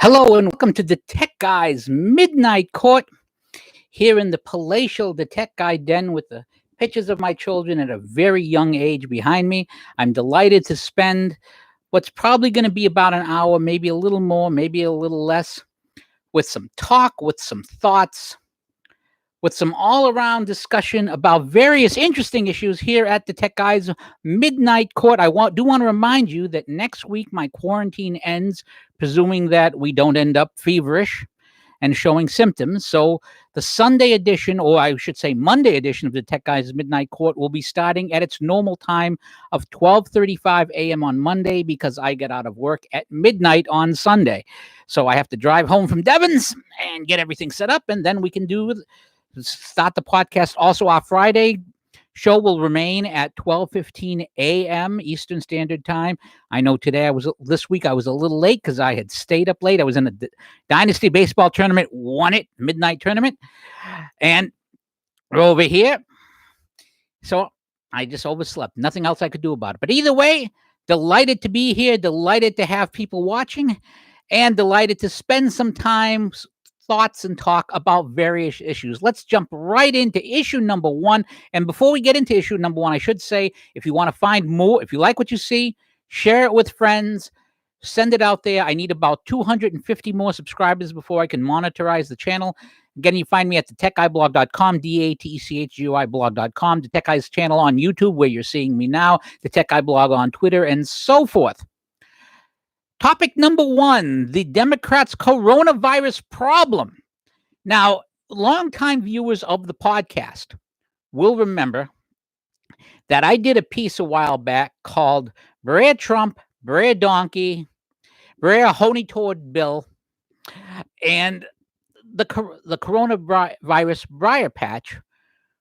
Hello and welcome to the Tech Guys Midnight Court here in the palatial The Tech Guy den with the pictures of my children at a very young age behind me. I'm delighted to spend what's probably going to be about an hour, maybe a little more, maybe a little less, with some talk, with some thoughts, with some all-around discussion about various interesting issues here at the Tech Guys Midnight Court. I do want to remind you that next week my quarantine ends, presuming that we don't end up feverish and showing symptoms. So the Sunday edition, or I should say Monday edition of the Tech Guys Midnight Court will be starting at its normal time of 12:35 a.m. on Monday because I get out of work at midnight on Sunday. So I have to drive home from Devon's and get everything set up, and then we can start the podcast. Also, our Friday show will remain at 12:15 a.m. Eastern Standard Time. I know this week I was a little late because I had stayed up late. I was in a Dynasty Baseball tournament, won it, midnight tournament, and we're over here. So I just overslept. Nothing else I could do about it. But either way, delighted to be here, delighted to have people watching, and delighted to spend some time thoughts and talk about various issues. Let's jump right into issue number one. And before we get into issue number one, I should say, if you want to find more, if you like what you see, share it with friends, send it out there. I need about 250 more subscribers before I can monetize the channel. Again, you find me at DaTechGuyblog.com, DaTechGuyblog.com, the Tech Guys channel on YouTube, where you're seeing me now, the Tech Guy blog on Twitter, and so forth. Topic number one, the Democrats' coronavirus problem. Now, longtime viewers of the podcast will remember that I did a piece a while back called Brer Trump, Brer Donkey, Brer Honey-Toad Bill, and the coronavirus briar patch,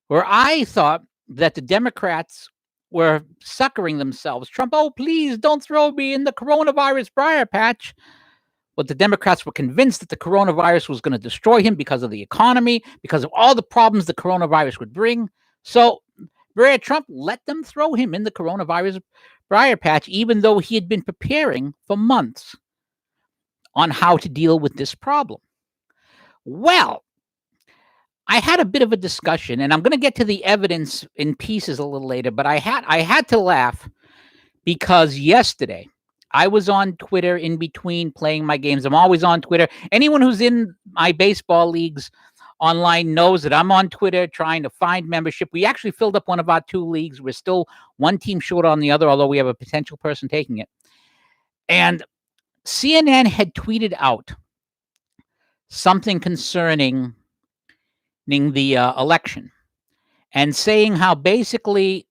where I thought that the Democrats were suckering themselves. Trump, oh, please don't throw me in the coronavirus briar patch. But the Democrats were convinced that the coronavirus was going to destroy him because of the economy, because of all the problems the coronavirus would bring. So Brer Trump let them throw him in the coronavirus briar patch, even though he had been preparing for months on how to deal with this problem. Well, I had a bit of a discussion, and I'm going to get to the evidence in pieces a little later, but I had to laugh because yesterday I was on Twitter in between playing my games. I'm always on Twitter. Anyone who's in my baseball leagues online knows that I'm on Twitter trying to find membership. We actually filled up one of our two leagues. We're still one team short on the other, although we have a potential person taking it. And CNN had tweeted out something concerning the election and saying how basically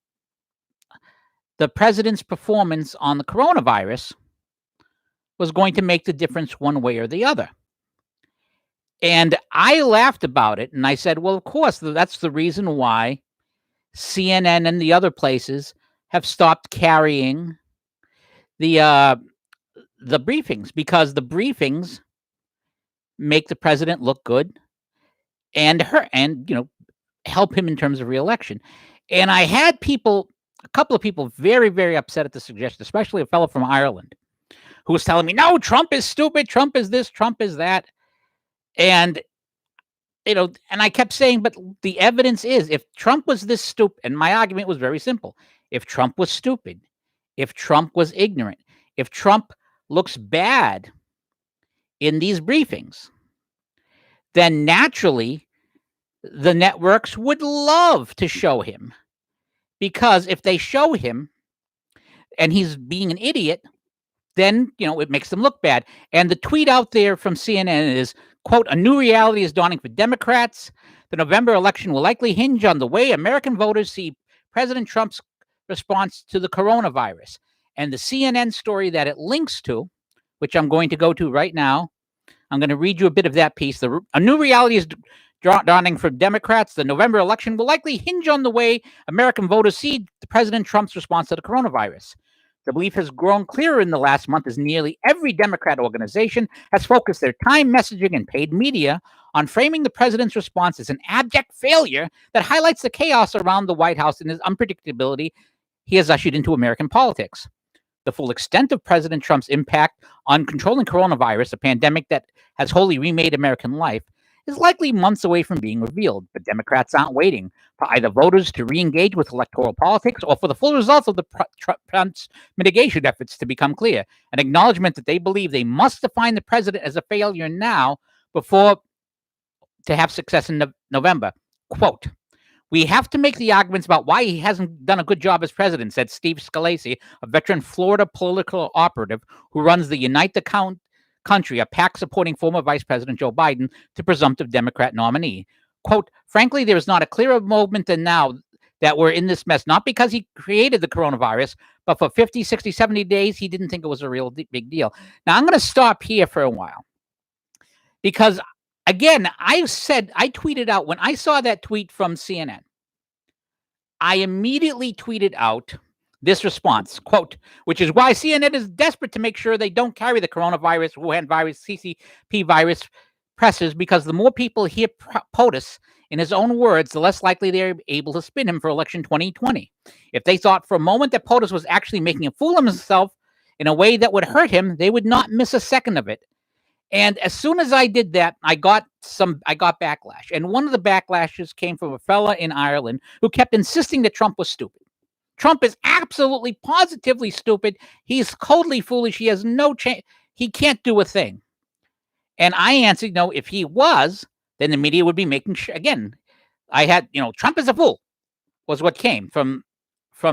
the president's performance on the coronavirus was going to make the difference one way or the other. And I laughed about it, and I said, well, of course, that's the reason why CNN and the other places have stopped carrying the briefings, because the briefings make the president look good and help him in terms of re-election. And I had a couple of people very, very upset at the suggestion, especially a fellow from Ireland who was telling me, no, Trump is stupid. Trump is this, Trump is that. And, and I kept saying, but the evidence is, if Trump was this stupid, and my argument was very simple. If Trump was stupid, if Trump was ignorant, if Trump looks bad in these briefings, then naturally the networks would love to show him, because if they show him and he's being an idiot, then, it makes them look bad. And the tweet out there from CNN is, quote, a new reality is dawning for Democrats. The November election will likely hinge on the way American voters see President Trump's response to the coronavirus. And the CNN story that it links to, which I'm going to go to right now, I'm going to read you a bit of that piece. A new reality is dawning for Democrats. The November election will likely hinge on the way American voters see President Trump's response to the coronavirus. The belief has grown clearer in the last month as nearly every Democrat organization has focused their time, messaging, and paid media on framing the president's response as an abject failure that highlights the chaos around the White House and his unpredictability he has ushered into American politics. the full extent of President Trump's impact on controlling coronavirus, a pandemic that has wholly remade American life, is likely months away from being revealed. But Democrats aren't waiting for either voters to re-engage with electoral politics or for the full results of the Trump's mitigation efforts to become clear. An acknowledgement that they believe they must define the president as a failure now before to have success in November. Quote, "We have to make the arguments about why he hasn't done a good job as president," said Steve Scalise, a veteran Florida political operative who runs the Unite the Country, a PAC supporting former Vice President Joe Biden, the presumptive Democrat nominee. Quote, "Frankly, there is not a clearer moment than now that we're in this mess, not because he created the coronavirus, but for 50, 60, 70 days, he didn't think it was a real big deal." Now, I'm going to stop here for a while because, again, I tweeted out when I saw that tweet from CNN, I immediately tweeted out this response, quote, "which is why CNN is desperate to make sure they don't carry the coronavirus, Wuhan virus, CCP virus presses, because the more people hear POTUS in his own words, the less likely they're able to spin him for election 2020. If they thought for a moment that POTUS was actually making a fool of himself in a way that would hurt him, they would not miss a second of it." And as soon as I did that, I got backlash. And one of the backlashes came from a fella in Ireland who kept insisting that Trump was stupid. Trump is absolutely, positively stupid. He's totally foolish. He has no chance. He can't do a thing. And I answered, no, if he was, then the media would be making sure. Again, I had, Trump is a fool was what came from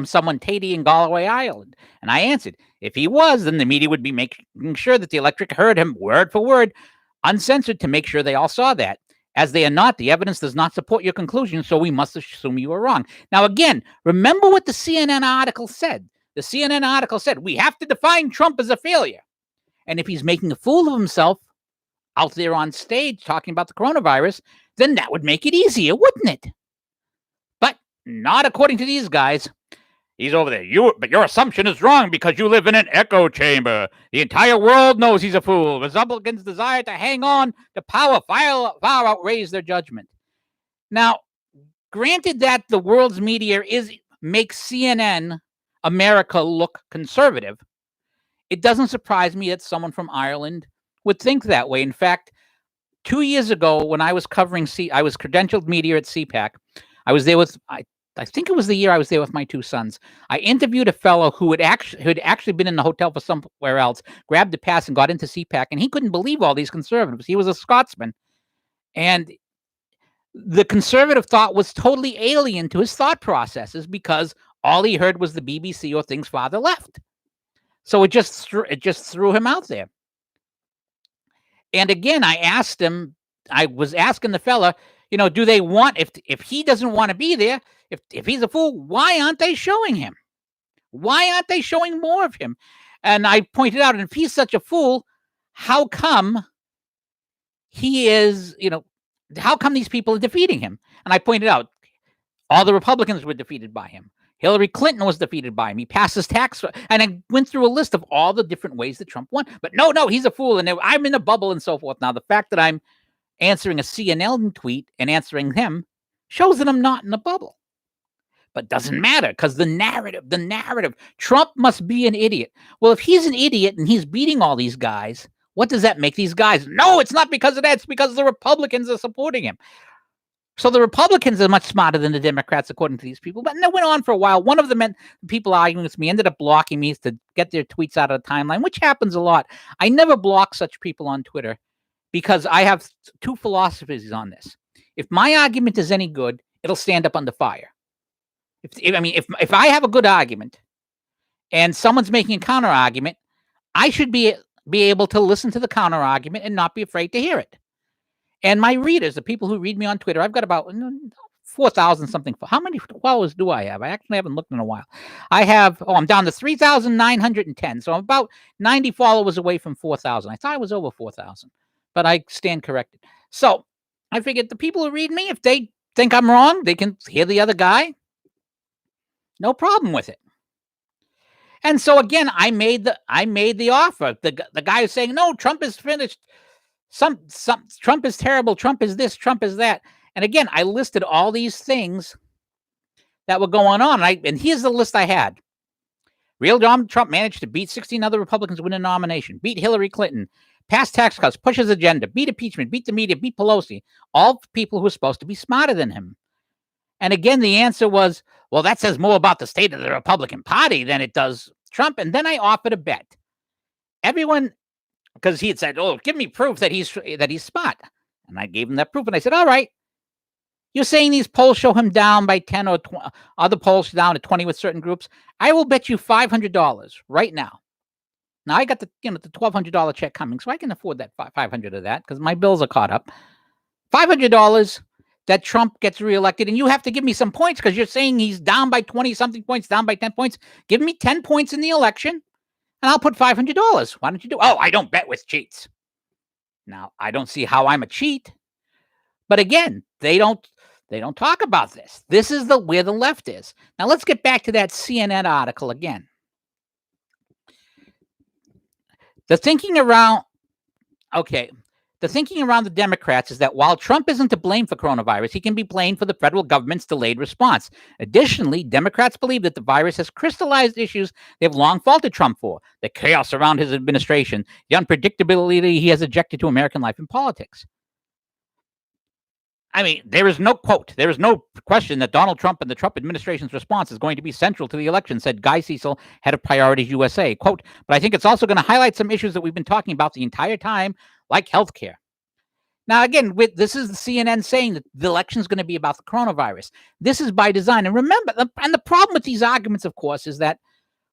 someone Tatey in Galway, Ireland. And I answered, if he was, then the media would be making sure that the electorate heard him word for word, uncensored, to make sure they all saw that. As they are not, the evidence does not support your conclusion, so we must assume you are wrong. Now, again, remember what the CNN article said. The CNN article said, we have to define Trump as a failure. And if he's making a fool of himself out there on stage talking about the coronavirus, then that would make it easier, wouldn't it? But not according to these guys. He's over there. But your assumption is wrong because you live in an echo chamber. The entire world knows he's a fool. Republicans' desire to hang on to power far outweighs their judgment. Now, granted that the world's media makes CNN America look conservative, it doesn't surprise me that someone from Ireland would think that way. In fact, 2 years ago, when I was covering I was credentialed media at CPAC. I was there with I think it was the year I was there with my two sons. I interviewed a fellow who had actually been in the hotel for somewhere else, grabbed a pass and got into CPAC, and he couldn't believe all these conservatives. He was a Scotsman, and the conservative thought was totally alien to his thought processes because all he heard was the BBC or things farther left. So it just threw him out there. And again, I was asking the fella, do they want, if he doesn't want to be there, if he's a fool, why aren't they showing him? Why aren't they showing more of him? And I pointed out, and if he's such a fool, how come he is, how come these people are defeating him? And I pointed out, all the Republicans were defeated by him. Hillary Clinton was defeated by him. He passed his tax, and I went through a list of all the different ways that Trump won. But no, he's a fool, and I'm in a bubble and so forth. Now, the fact that I'm answering a CNN tweet and answering him shows that I'm not in a bubble. But doesn't matter, because the narrative, Trump must be an idiot. Well, if he's an idiot and he's beating all these guys, what does that make these guys? No, it's not because of that. It's because the Republicans are supporting him. So the Republicans are much smarter than the Democrats, according to these people. But that went on for a while. One of the people arguing with me ended up blocking me to get their tweets out of the timeline, which happens a lot. I never block such people on Twitter because I have two philosophies on this. If my argument is any good, it'll stand up under fire. If I have a good argument and someone's making a counter argument, I should be able to listen to the counter argument and not be afraid to hear it. And my readers, the people who read me on Twitter, I've got about 4,000 something. How many followers do I have? I actually haven't looked in a while. I'm down to 3,910. So I'm about 90 followers away from 4,000. I thought I was over 4,000, but I stand corrected. So I figured the people who read me, if they think I'm wrong, they can hear the other guy. No problem with it. And so again, I made the offer. The guy who's saying, no, Trump is finished. Trump is terrible. Trump is this. Trump is that. And again, I listed all these things that were going on. And here's the list I had. Real Donald Trump managed to beat 16 other Republicans to win a nomination, beat Hillary Clinton, pass tax cuts, push his agenda, beat impeachment, beat the media, beat Pelosi, all people who are supposed to be smarter than him. And again, the answer was, well, that says more about the state of the Republican Party than it does Trump. And then I offered a bet. Everyone, because he had said, oh, give me proof that he's smart. And I gave him that proof. And I said, all right, you're saying these polls show him down by 10 or 20, other polls down to 20 with certain groups. I will bet you $500 right now. Now I got the $1,200 check coming, so I can afford that $500 of that because my bills are caught up. $500 that Trump gets reelected, and you have to give me some points because you're saying he's down by 20-something points, down by 10 points. Give me 10 points in the election, and I'll put $500. Why don't you do? Oh, I don't bet with cheats. Now I don't see how I'm a cheat, but again, they don't talk about this. This is where the left is. Now let's get back to that CNN article again. The thinking around the Democrats is that while Trump isn't to blame for coronavirus, he can be blamed for the federal government's delayed response. Additionally, Democrats believe that the virus has crystallized issues they've long faulted Trump for: the chaos around his administration, the unpredictability he has injected to American life and politics. I mean, there is no question that Donald Trump and the Trump administration's response is going to be central to the election, said Guy Cecil, head of Priorities USA. Quote, but I think it's also going to highlight some issues that we've been talking about the entire time, like healthcare. Now, again, this is the CNN saying that the election is going to be about the coronavirus. This is by design. And remember, and the problem with these arguments, of course, is that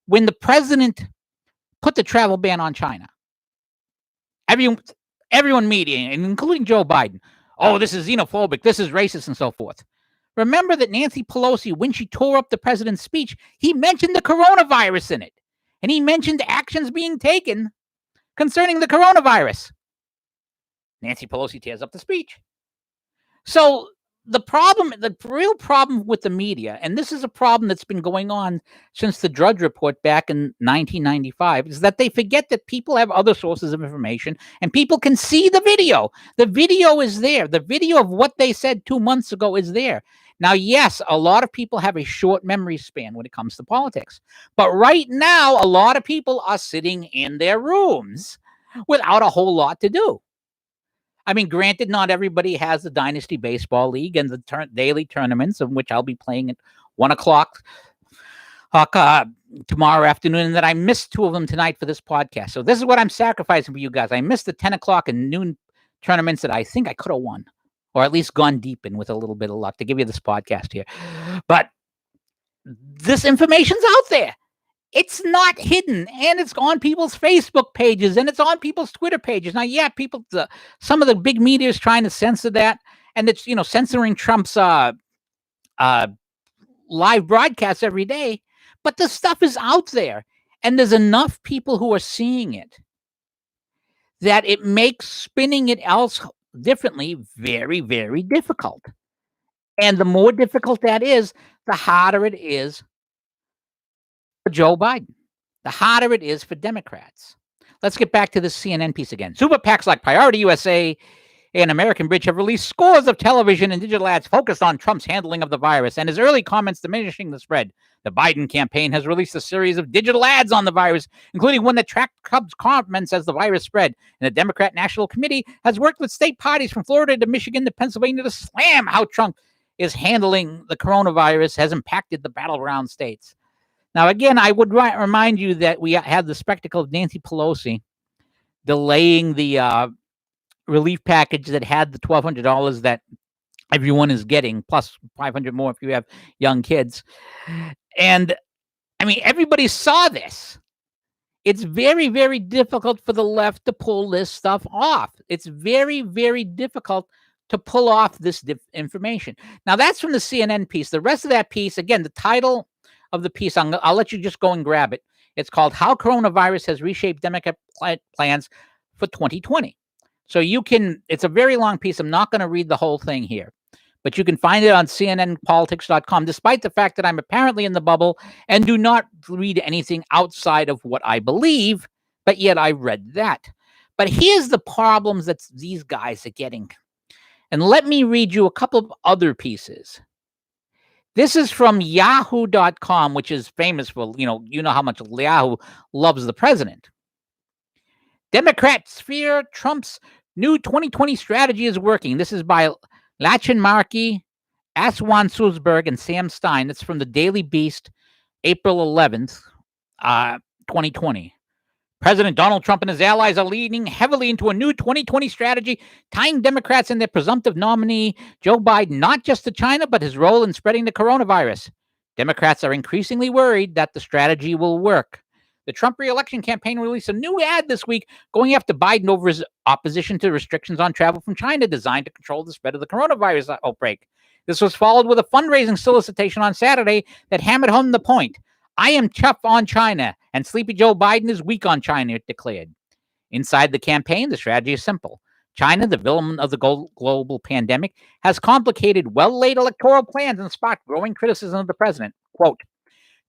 when the president put the travel ban on China, everyone media, including Joe Biden, oh, this is xenophobic, this is racist, and so forth. Remember that Nancy Pelosi, when she tore up the president's speech, he mentioned the coronavirus in it. And he mentioned actions being taken concerning the coronavirus. Nancy Pelosi tears up the speech. So the real problem with the media, and this is a problem that's been going on since the Drudge Report back in 1995, is that they forget that people have other sources of information and people can see the video. The video is there. The video of what they said 2 months ago is there. Now, yes, a lot of people have a short memory span when it comes to politics. But right now, a lot of people are sitting in their rooms without a whole lot to do. I mean, granted, not everybody has the Dynasty Baseball League and the daily tournaments, of which I'll be playing at 1 o'clock tomorrow afternoon, and that I missed 2 of them tonight for this podcast. So this is what I'm sacrificing for you guys. I missed the 10 o'clock and noon tournaments that I think I could have won, or at least gone deep in with a little bit of luck to give you this podcast here. But this information's out there. It's not hidden, and it's on people's Facebook pages, and it's on people's Twitter pages. Now, yeah, some of the big media is trying to censor that, and it's censoring Trump's live broadcasts every day. But the stuff is out there, and there's enough people who are seeing it that it makes spinning it else differently very, very difficult. And the more difficult that is, the harder it is for Joe Biden. The harder it is for Democrats. Let's get back to this CNN piece again. Super PACs like Priority USA and American Bridge have released scores of television and digital ads focused on Trump's handling of the virus and his early comments diminishing the spread. The Biden campaign has released a series of digital ads on the virus, including one that tracked Trump's comments as the virus spread. And the Democrat National Committee has worked with state parties from Florida to Michigan to Pennsylvania to slam how Trump is handling the coronavirus has impacted the battleground states. Now, again, I would remind you that we had the spectacle of Nancy Pelosi delaying the relief package that had the $1,200 that everyone is getting, plus $500 more if you have young kids. And, I mean, everybody saw this. It's very, very difficult for the left to pull this stuff off. It's very, very difficult to pull off this information. Now, that's from the CNN piece. The rest of that piece, again, the title of the piece, I'll let you just go and grab it. It's called How Coronavirus Has Reshaped Democrat Plans for 2020. So it's a very long piece. I'm not going to read the whole thing here, but you can find it on cnnpolitics.com, despite the fact that I'm apparently in the bubble and do not read anything outside of what I believe, but yet I read that. But here's the problems that these guys are getting. And let me read you a couple of other pieces. This is from Yahoo.com, which is famous for, you know how much Yahoo loves the president. Democrats fear Trump's new 2020 strategy is working. This is by Lachin Markey, Aswan Sulzberg, and Sam Stein. That's from the Daily Beast, April 11th, 2020. President Donald Trump and his allies are leaning heavily into a new 2020 strategy, tying Democrats and their presumptive nominee, Joe Biden, not just to China, but his role in spreading the coronavirus. Democrats are increasingly worried that the strategy will work. The Trump re-election campaign released a new ad this week going after Biden over his opposition to restrictions on travel from China designed to control the spread of the coronavirus outbreak. This was followed with a fundraising solicitation on Saturday that hammered home the point. I am tough on China, and Sleepy Joe Biden is weak on China, it declared. Inside the campaign, the strategy is simple. China, the villain of the global pandemic, has complicated, well-laid electoral plans and sparked growing criticism of the president. Quote,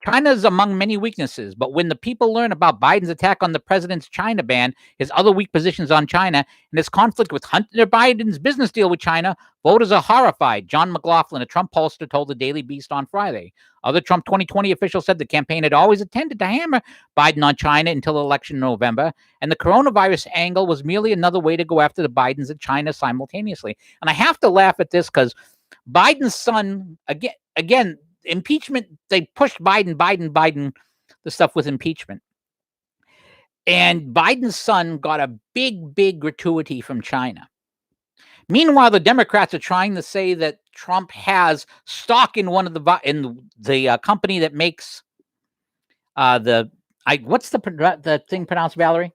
China is among many weaknesses, but when the people learn about Biden's attack on the president's China ban, his other weak positions on China, and his conflict with Hunter Biden's business deal with China, voters are horrified, John McLaughlin, a Trump pollster, told the Daily Beast on Friday. Other Trump 2020 officials said the campaign had always intended to hammer Biden on China until the election in November, and the coronavirus angle was merely another way to go after the Bidens and China simultaneously. And I have to laugh at this because Biden's son, again, impeachment, they pushed Biden, the stuff with impeachment. And Biden's son got a big gratuity from China. Meanwhile, the Democrats are trying to say that Trump has stock in one of the company that makes what's the thing pronounced, Valerie?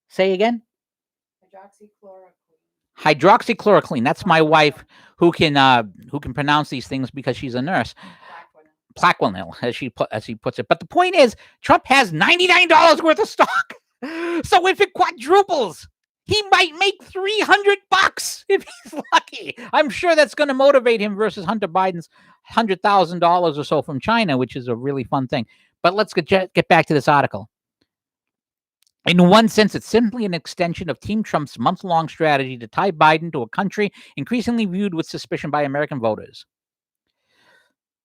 Say again? Hydroxychloroquine. That's my wife who can pronounce these things because she's a nurse. Plaquenil, as he puts it. But the point is, Trump has $99 worth of stock. So if it quadruples, he might make $300 if he's lucky. I'm sure that's going to motivate him versus Hunter Biden's $100,000 or so from China, which is a really fun thing. But let's get back to this article. In one sense, it's simply an extension of Team Trump's month-long strategy to tie Biden to a country increasingly viewed with suspicion by American voters.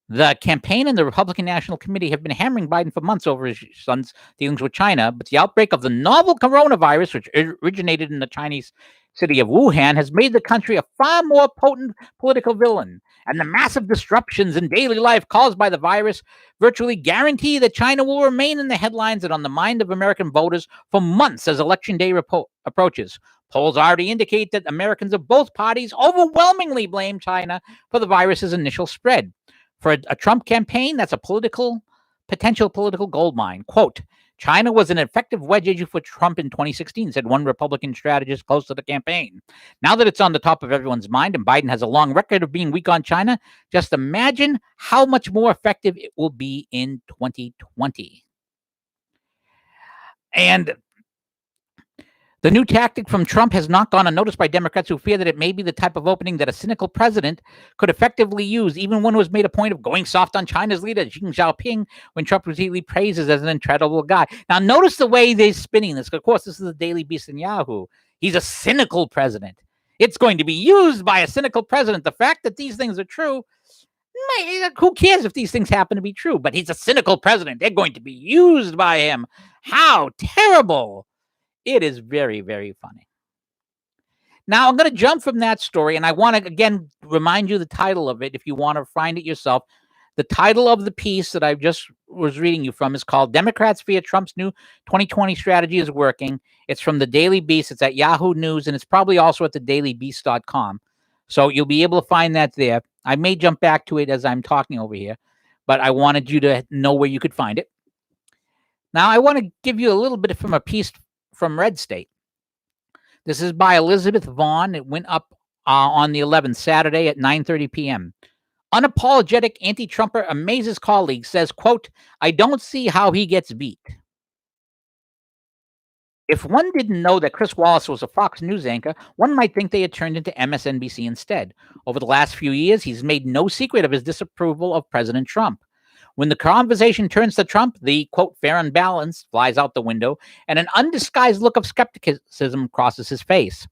The campaign and the Republican National Committee have been hammering Biden for months over his son's dealings with China, but the outbreak of the novel coronavirus, which originated in the Chinese city of Wuhan, has made the country a far more potent political villain. And the massive disruptions in daily life caused by the virus virtually guarantee that China will remain in the headlines and on the mind of American voters for months as Election Day approaches. Polls already indicate that Americans of both parties overwhelmingly blame China for the virus's initial spread. For a Trump campaign, that's a potential political goldmine. Quote, China was an effective wedge issue for Trump in 2016, said one Republican strategist close to the campaign. Now that it's on the top of everyone's mind and Biden has a long record of being weak on China, just imagine how much more effective it will be in 2020. And the new tactic from Trump has not gone unnoticed by Democrats who fear that it may be the type of opening that a cynical president could effectively use, even one who has made a point of going soft on China's leader, Xi Jinping, when Trump repeatedly praises as an incredible guy. Now, notice the way they're spinning this. Of course, this is the Daily Beast and Yahoo. He's a cynical president. It's going to be used by a cynical president. The fact that these things are true, who cares if these things happen to be true? But he's a cynical president. They're going to be used by him. How terrible. It is very, very funny. Now, I'm going to jump from that story, and I want to, again, remind you the title of it if you want to find it yourself. The title of the piece that I just was reading you from is called Democrats Fear Trump's New 2020 Strategy is Working. It's from the Daily Beast. It's at Yahoo News, and it's probably also at thedailybeast.com. So you'll be able to find that there. I may jump back to it as I'm talking over here, but I wanted you to know where you could find it. Now, I want to give you a little bit from a piece from Red State. This is by Elizabeth Vaughn. It went up on the 11th, Saturday at 9:30 p.m. Unapologetic anti-Trumper amazes colleagues, says, quote, I don't see how he gets beat. If one didn't know that Chris Wallace was a Fox News anchor, one might think they had turned into MSNBC instead. Over the last few years, he's made no secret of his disapproval of President Trump. When the conversation turns to Trump, the, quote, fair and balanced flies out the window, and an undisguised look of skepticism crosses his face.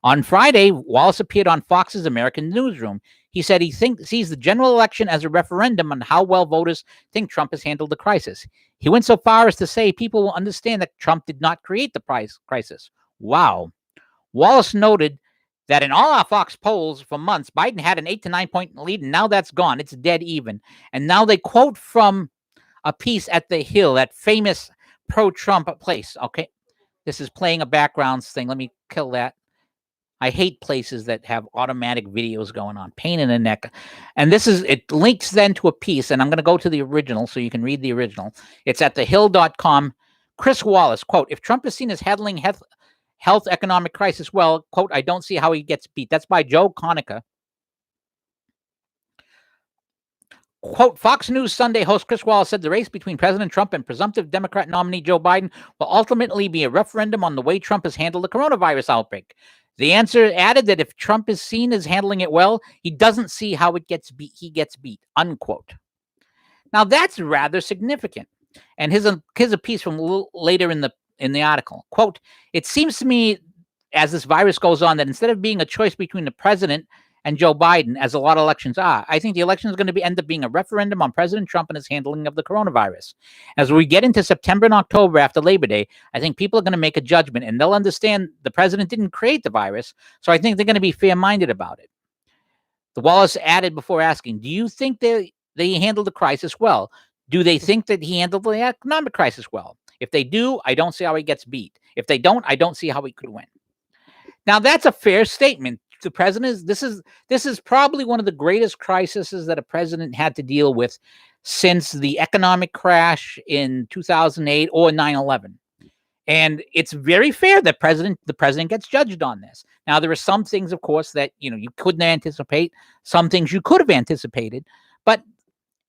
On Friday, Wallace appeared on Fox's American Newsroom. He said he sees the general election as a referendum on how well voters think Trump has handled the crisis. He went so far as to say people will understand that Trump did not create the crisis. Wow. Wallace noted that in all our Fox polls for months, Biden had an 8 to 9 point lead, and now that's gone. It's dead even. And now they quote from a piece at The Hill, that famous pro-Trump place. Okay, this is playing a background thing. Let me kill that. I hate places that have automatic videos going on. Pain in the neck. And it links then to a piece, and I'm going to go to the original so you can read the original. It's at thehill.com. Chris Wallace, quote, if Trump is seen as handling health economic crisis well, quote, I don't see how he gets beat. That's by Joe Conica. Quote, Fox News Sunday host Chris Wallace said the race between President Trump and presumptive Democrat nominee Joe Biden will ultimately be a referendum on the way Trump has handled the coronavirus outbreak. The answer added that if Trump is seen as handling it well, he doesn't see how he gets beat, unquote. Now, that's rather significant. And here's a piece from a little later in the article. Quote, it seems to me as this virus goes on that instead of being a choice between the president and Joe Biden, as a lot of elections are, I think the election is going to end up being a referendum on President Trump and his handling of the coronavirus. As we get into September and October after Labor Day, I think people are going to make a judgment, and they'll understand the president didn't create the virus, so I think they're going to be fair-minded about it. The Wallace added before asking, do you think they handled the crisis well? Do they think that he handled the economic crisis well? If they do, I don't see how he gets beat. If they don't, I don't see how he could win. Now, that's a fair statement. The president this is probably one of the greatest crises that a president had to deal with since the economic crash in 2008 or 9/11. And it's very fair that the president gets judged on this. Now, there are some things, of course, that you couldn't anticipate, some things you could have anticipated, but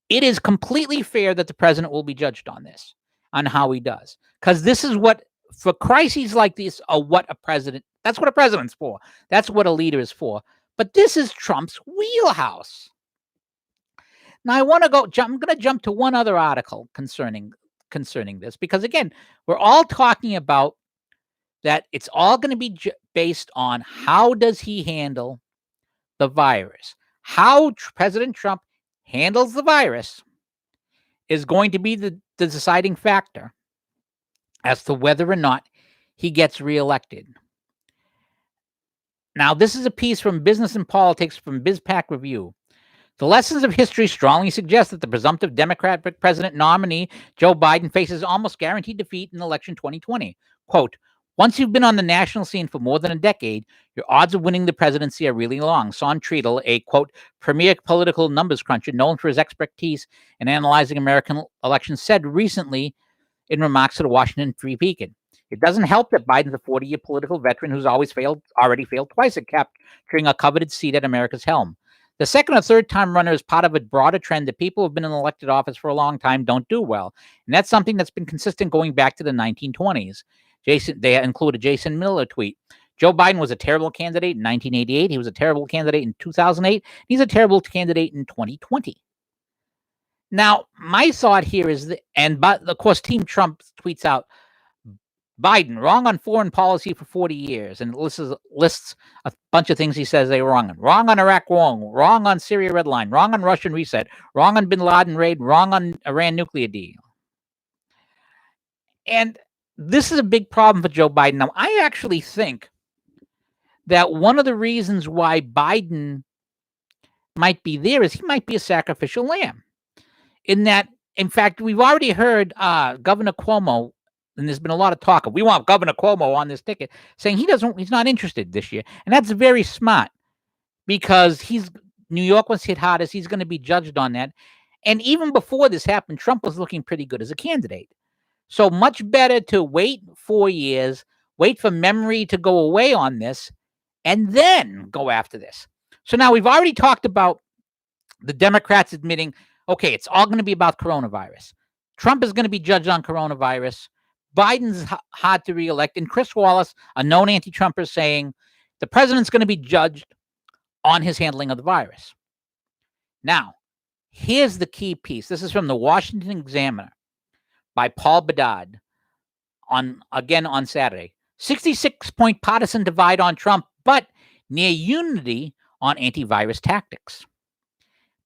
it is completely fair that the president will be judged on this, on how he does. Because this is what, for crises like this, that's what a president's for. That's what a leader is for. But this is Trump's wheelhouse. Now, I'm going to jump to one other article concerning this, because again, we're all talking about that it's all going to be based on how does he handle the virus. How President Trump handles the virus is going to be the deciding factor as to whether or not he gets reelected. Now, this is a piece from Business and Politics from BizPac Review. The lessons of history strongly suggest that the presumptive Democratic president nominee, Joe Biden, faces almost guaranteed defeat in election 2020. Quote, once you've been on the national scene for more than a decade, your odds of winning the presidency are really long. Son Treadle, a, quote, premier political numbers cruncher known for his expertise in analyzing American elections, said recently in remarks to the Washington Free Beacon. It doesn't help that Biden's a 40-year political veteran who's already failed twice at capturing a coveted seat at America's helm. The second or third time runner is part of a broader trend that people who have been in elected office for a long time don't do well. And that's something that's been consistent going back to the 1920s. They include a Jason Miller tweet. Joe Biden was a terrible candidate in 1988. He was a terrible candidate in 2008. He's a terrible candidate in 2020. Now, my thought here is but of course, Team Trump tweets out, Biden, wrong on foreign policy for 40 years, and lists a bunch of things he says they were wrong on. Wrong on Iraq, wrong on Syria red line, wrong on Russian reset, wrong on bin Laden raid, wrong on Iran nuclear deal. And this is a big problem for Joe Biden. Now, I actually think that one of the reasons why Biden might be there is he might be a sacrificial lamb. In fact, we've already heard Governor Cuomo, and there's been a lot of talk of, we want Governor Cuomo on this ticket, saying he's not interested this year. And that's very smart, because New York was hit hardest. He's going to be judged on that. And even before this happened, Trump was looking pretty good as a candidate. So much better to wait 4 years, wait for memory to go away on this, and then go after this. So now we've already talked about the Democrats admitting, okay, it's all going to be about coronavirus. Trump is going to be judged on coronavirus. Biden's hard to reelect. And Chris Wallace, a known anti-Trumper, saying the president's going to be judged on his handling of the virus. Now, here's the key piece. This is from the Washington Examiner by Paul Bedard on Saturday. 66-point partisan divide on Trump, but near unity on antivirus tactics.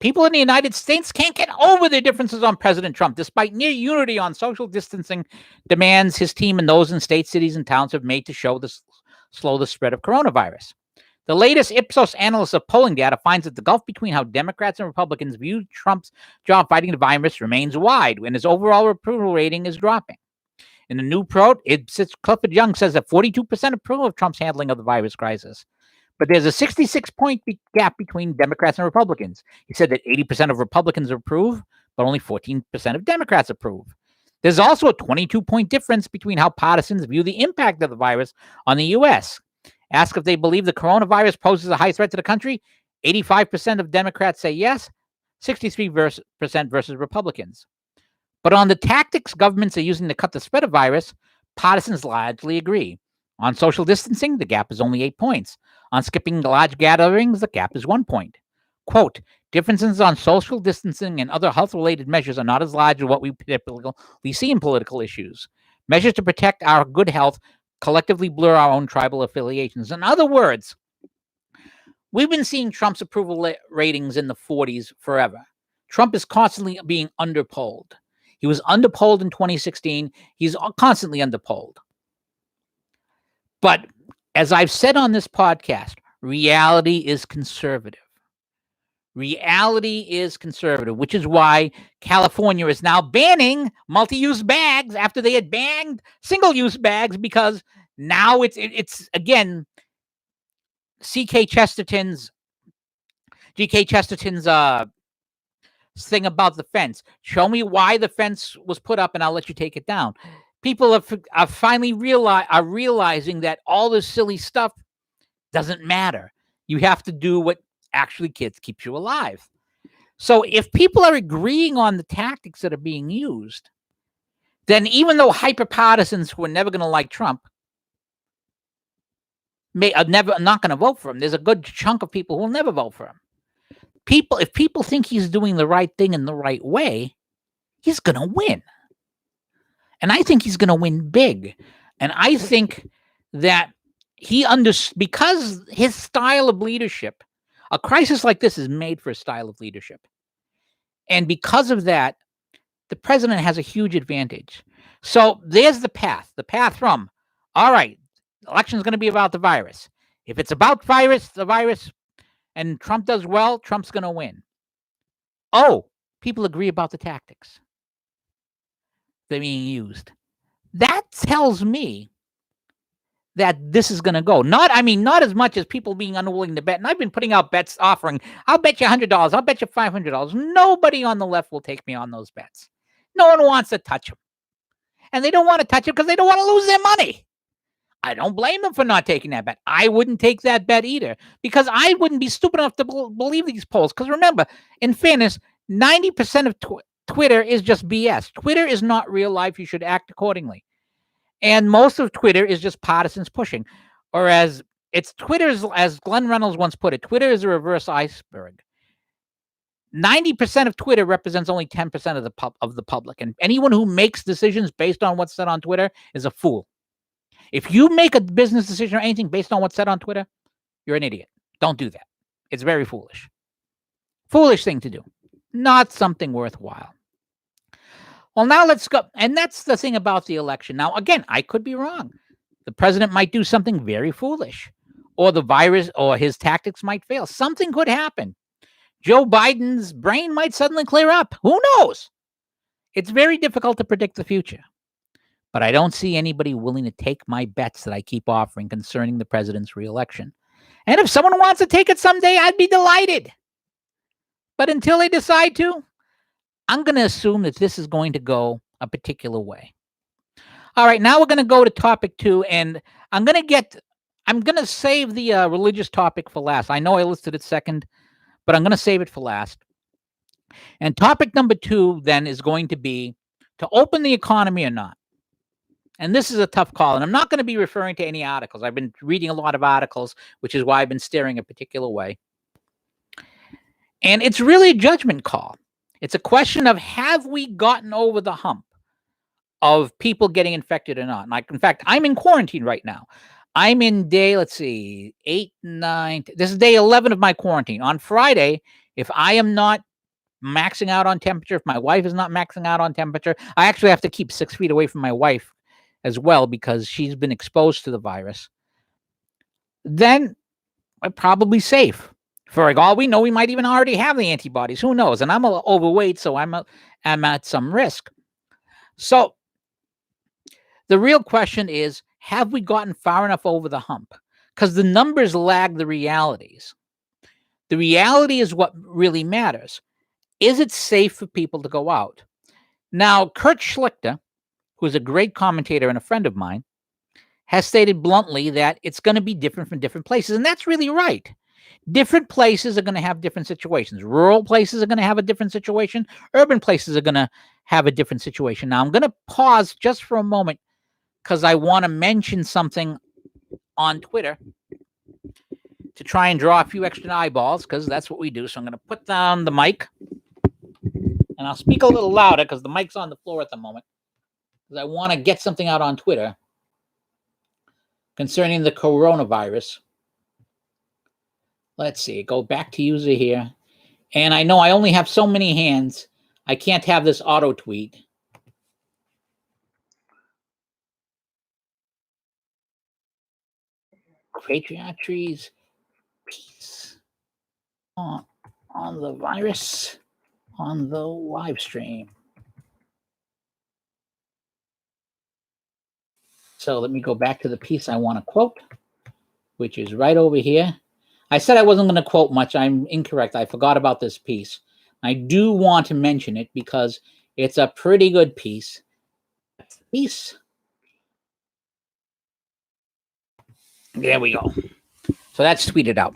People in the United States can't get over their differences on President Trump, despite near unity on social distancing demands his team and those in states, cities, and towns have made to slow the spread of coronavirus. The latest Ipsos analysis of polling data finds that the gulf between how Democrats and Republicans view Trump's job fighting the virus remains wide, and his overall approval rating is dropping. In a new Clifford Young says that 42% approve of Trump's handling of the virus crisis. But there's a 66-point gap between Democrats and Republicans. He said that 80% of Republicans approve, but only 14% of Democrats approve. There's also a 22-point difference between how partisans view the impact of the virus on the U.S. Ask if they believe the coronavirus poses a high threat to the country. 85% of Democrats say yes, 63% versus Republicans. But on the tactics governments are using to cut the spread of virus, partisans largely agree. On social distancing, the gap is only 8 points. On skipping large gatherings, the gap is 1 point. Quote, differences on social distancing and other health-related measures are not as large as what we typically see in political issues. Measures to protect our good health collectively blur our own tribal affiliations. In other words, we've been seeing Trump's approval ratings in the 40s forever. Trump is constantly being underpolled. He was underpolled in 2016. He's constantly underpolled. But as I've said on this podcast, reality is conservative. Reality is conservative, which is why California is now banning multi-use bags after they had banned single-use bags, because now it's again G.K. Chesterton's thing about the fence. Show me why the fence was put up, and I'll let you take it down. People are finally realizing that all this silly stuff doesn't matter. You have to do what actually keeps you alive. So if people are agreeing on the tactics that are being used, then even though hyper-partisans who are never going to like Trump are not going to vote for him, there's a good chunk of people who will never vote for him. If people think he's doing the right thing in the right way, he's going to win. And I think he's going to win big. And I think that because his style of leadership, a crisis like this is made for a style of leadership. And because of that, the president has a huge advantage. So there's the path from, all right, the election is going to be about the virus. If it's about the virus, and Trump does well, Trump's going to win. Oh, people agree about the tactics that are being used. That tells me that this is going to go. Not as much as people being unwilling to bet. And I've been putting out bets offering, I'll bet you $100, I'll bet you $500. Nobody on the left will take me on those bets. No one wants to touch them. And they don't want to touch it because they don't want to lose their money. I don't blame them for not taking that bet. I wouldn't take that bet either, because I wouldn't be stupid enough to believe these polls. Because remember, in fairness, 90% of Twitter is just BS. Twitter is not real life. You should act accordingly. And most of Twitter is just partisans pushing. Or as Glenn Reynolds once put it, Twitter is a reverse iceberg. 90% of Twitter represents only 10% of the public. And anyone who makes decisions based on what's said on Twitter is a fool. If you make a business decision or anything based on what's said on Twitter, you're an idiot. Don't do that. It's very foolish. Foolish thing to do. Not something worthwhile. Well, now let's go. And that's the thing about the election. Now, again, I could be wrong. The president might do something very foolish, or the virus or his tactics might fail. Something could happen. Joe Biden's brain might suddenly clear up. Who knows? It's very difficult to predict the future. But I don't see anybody willing to take my bets that I keep offering concerning the president's reelection. And if someone wants to take it someday, I'd be delighted. But until they decide to, I'm going to assume that this is going to go a particular way. All right, now we're going to go to topic 2, and I'm going to save the religious topic for last. I know I listed it second, but I'm going to save it for last. And topic number 2 then is going to be to open the economy or not. And this is a tough call, and I'm not going to be referring to any articles. I've been reading a lot of articles, which is why I've been staring a particular way. And it's really a judgment call. It's a question of, have we gotten over the hump of people getting infected or not? Like, in fact, I'm in quarantine right now. I'm in day, 8, 9. This is day 11 of my quarantine. On Friday, if I am not maxing out on temperature, if my wife is not maxing out on temperature, I actually have to keep 6 feet away from my wife as well because she's been exposed to the virus, then I'm probably safe. For like all we know, we might even already have the antibodies. Who knows? And I'm overweight, so I'm at some risk. So the real question is, have we gotten far enough over the hump? Because the numbers lag the realities. The reality is what really matters. Is it safe for people to go out? Now, Kurt Schlichter, who is a great commentator and a friend of mine, has stated bluntly that it's going to be different from different places. And that's really right. Different places are going to have different situations. Rural places are going to have a different situation. Urban places are going to have a different situation. Now, I'm going to pause just for a moment because I want to mention something on Twitter to try and draw a few extra eyeballs, because that's what we do. So I'm going to put down the mic, and I'll speak a little louder because the mic's on the floor at the moment, because I want to get something out on Twitter concerning the coronavirus. Let's see, go back to user here. And I know I only have so many hands. I can't have this auto tweet. Patriarchy's peace on the virus on the live stream. So let me go back to the piece I want to quote, which is right over here. I said I wasn't going to quote much. I'm incorrect. I forgot about this piece. I do want to mention it because it's a pretty good piece. There we go. So that's tweeted out.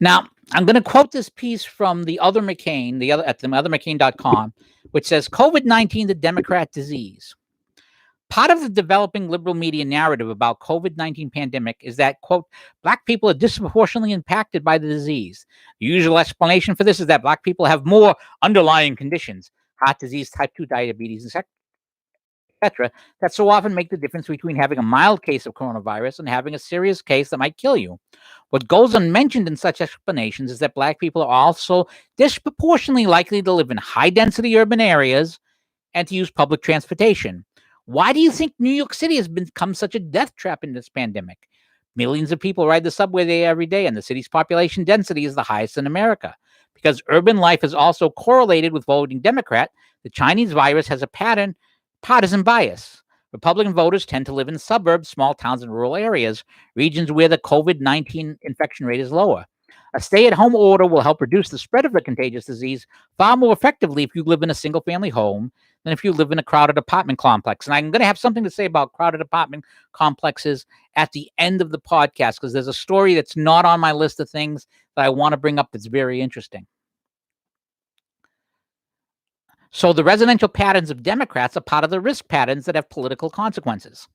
Now, I'm going to quote this piece from the other McCain, at the othermccain.com, which says, COVID-19, the Democrat disease. Part of the developing liberal media narrative about COVID-19 pandemic is that, quote, Black people are disproportionately impacted by the disease. The usual explanation for this is that Black people have more underlying conditions, heart disease, type 2 diabetes, etc., that so often make the difference between having a mild case of coronavirus and having a serious case that might kill you. What goes unmentioned in such explanations is that Black people are also disproportionately likely to live in high-density urban areas and to use public transportation. Why do you think New York City has become such a death trap in this pandemic? Millions of people ride the subway there every day, and the city's population density is the highest in America. Because urban life is also correlated with voting Democrat, the Chinese virus has a partisan bias. Republican voters tend to live in suburbs, small towns, and rural areas, regions where the COVID-19 infection rate is lower. A stay-at-home order will help reduce the spread of the contagious disease far more effectively if you live in a single-family home than if you live in a crowded apartment complex. And I'm going to have something to say about crowded apartment complexes at the end of the podcast, because there's a story that's not on my list of things that I want to bring up that's very interesting. So the residential patterns of Democrats are part of the risk patterns that have political consequences.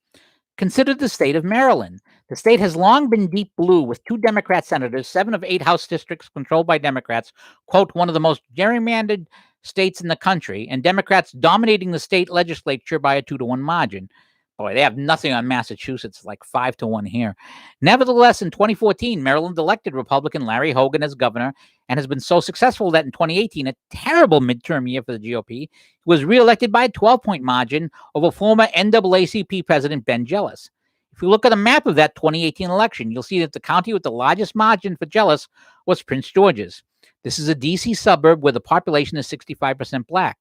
Consider the state of Maryland. The state has long been deep blue, with 2 Democrat senators, 7 of 8 House districts controlled by Democrats, quote, one of the most gerrymandered states in the country, and Democrats dominating the state legislature by a 2-to-1 margin. Boy, they have nothing on Massachusetts, like 5-to-1 here. Nevertheless, in 2014, Maryland elected Republican Larry Hogan as governor and has been so successful that in 2018, a terrible midterm year for the GOP, he was reelected by a 12-point margin over former NAACP President Ben Jealous. If you look at a map of that 2018 election, you'll see that the county with the largest margin for Jealous was Prince George's. This is a D.C. suburb where the population is 65% Black.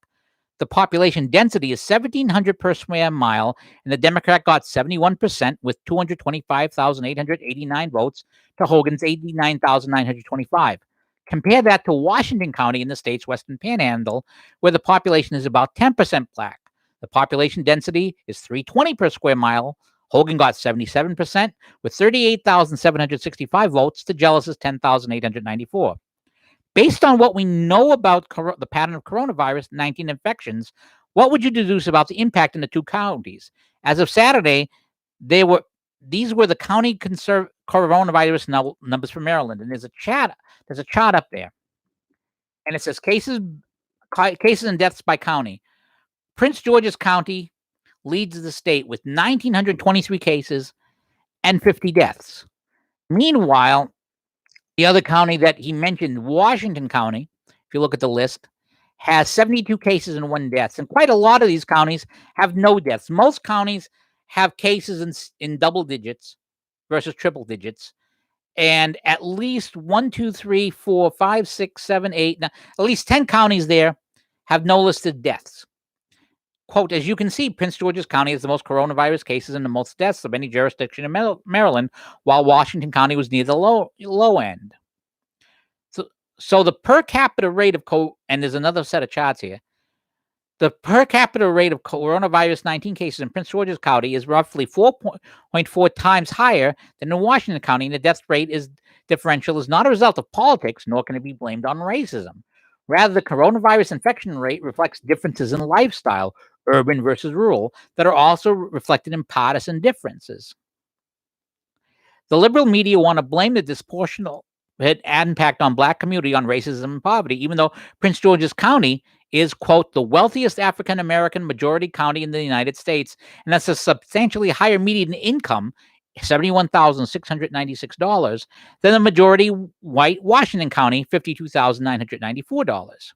The population density is 1,700 per square mile, and the Democrat got 71% with 225,889 votes to Hogan's 89,925. Compare that to Washington County in the state's western panhandle, where the population is about 10% Black. The population density is 320 per square mile. Hogan got 77% with 38,765 votes to Jealous's 10,894. Based on what we know about the pattern of coronavirus-19 infections, what would you deduce about the impact in the 2 counties? As of Saturday, these were the county coronavirus numbers for Maryland, and there's a chart up there, and it says cases and deaths by county. Prince George's County leads the state with 1,923 cases and 50 deaths. Meanwhile, the other county that he mentioned, Washington County, if you look at the list, has 72 cases and 1 death. And quite a lot of these counties have no deaths. Most counties have cases in double digits versus triple digits. And at least 1, 2, 3, 4, 5, 6, 7, 8, at least 10 counties there have no listed deaths. Quote, as you can see, Prince George's County has the most coronavirus cases and the most deaths of any jurisdiction in Maryland, while Washington County was near the low end. So the per capita rate of and there's another set of charts here. The per capita rate of coronavirus 19 cases in Prince George's County is roughly 4.4 times higher than in Washington County, and the death rate differential is not a result of politics, nor can it be blamed on racism. Rather, the coronavirus infection rate reflects differences in lifestyle, urban versus rural, that are also reflected in partisan differences. The liberal media want to blame the disproportionate impact on Black community on racism and poverty, even though Prince George's County is, quote, the wealthiest African-American majority county in the United States, and that's a substantially higher median income, $71,696, than the majority white Washington County, $52,994.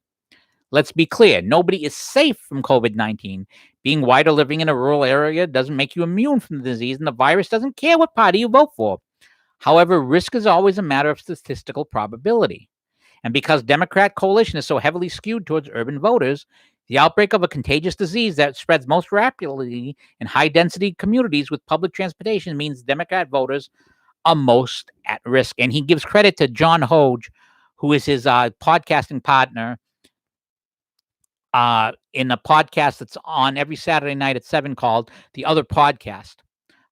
Let's be clear, nobody is safe from COVID-19. Being white or living in a rural area doesn't make you immune from the disease, and the virus doesn't care what party you vote for. However, risk is always a matter of statistical probability. And because Democrat coalition is so heavily skewed towards urban voters, the outbreak of a contagious disease that spreads most rapidly in high-density communities with public transportation means Democrat voters are most at risk. And he gives credit to John Hodge, who is his podcasting partner in a podcast that's on every Saturday night at 7 called The Other Podcast,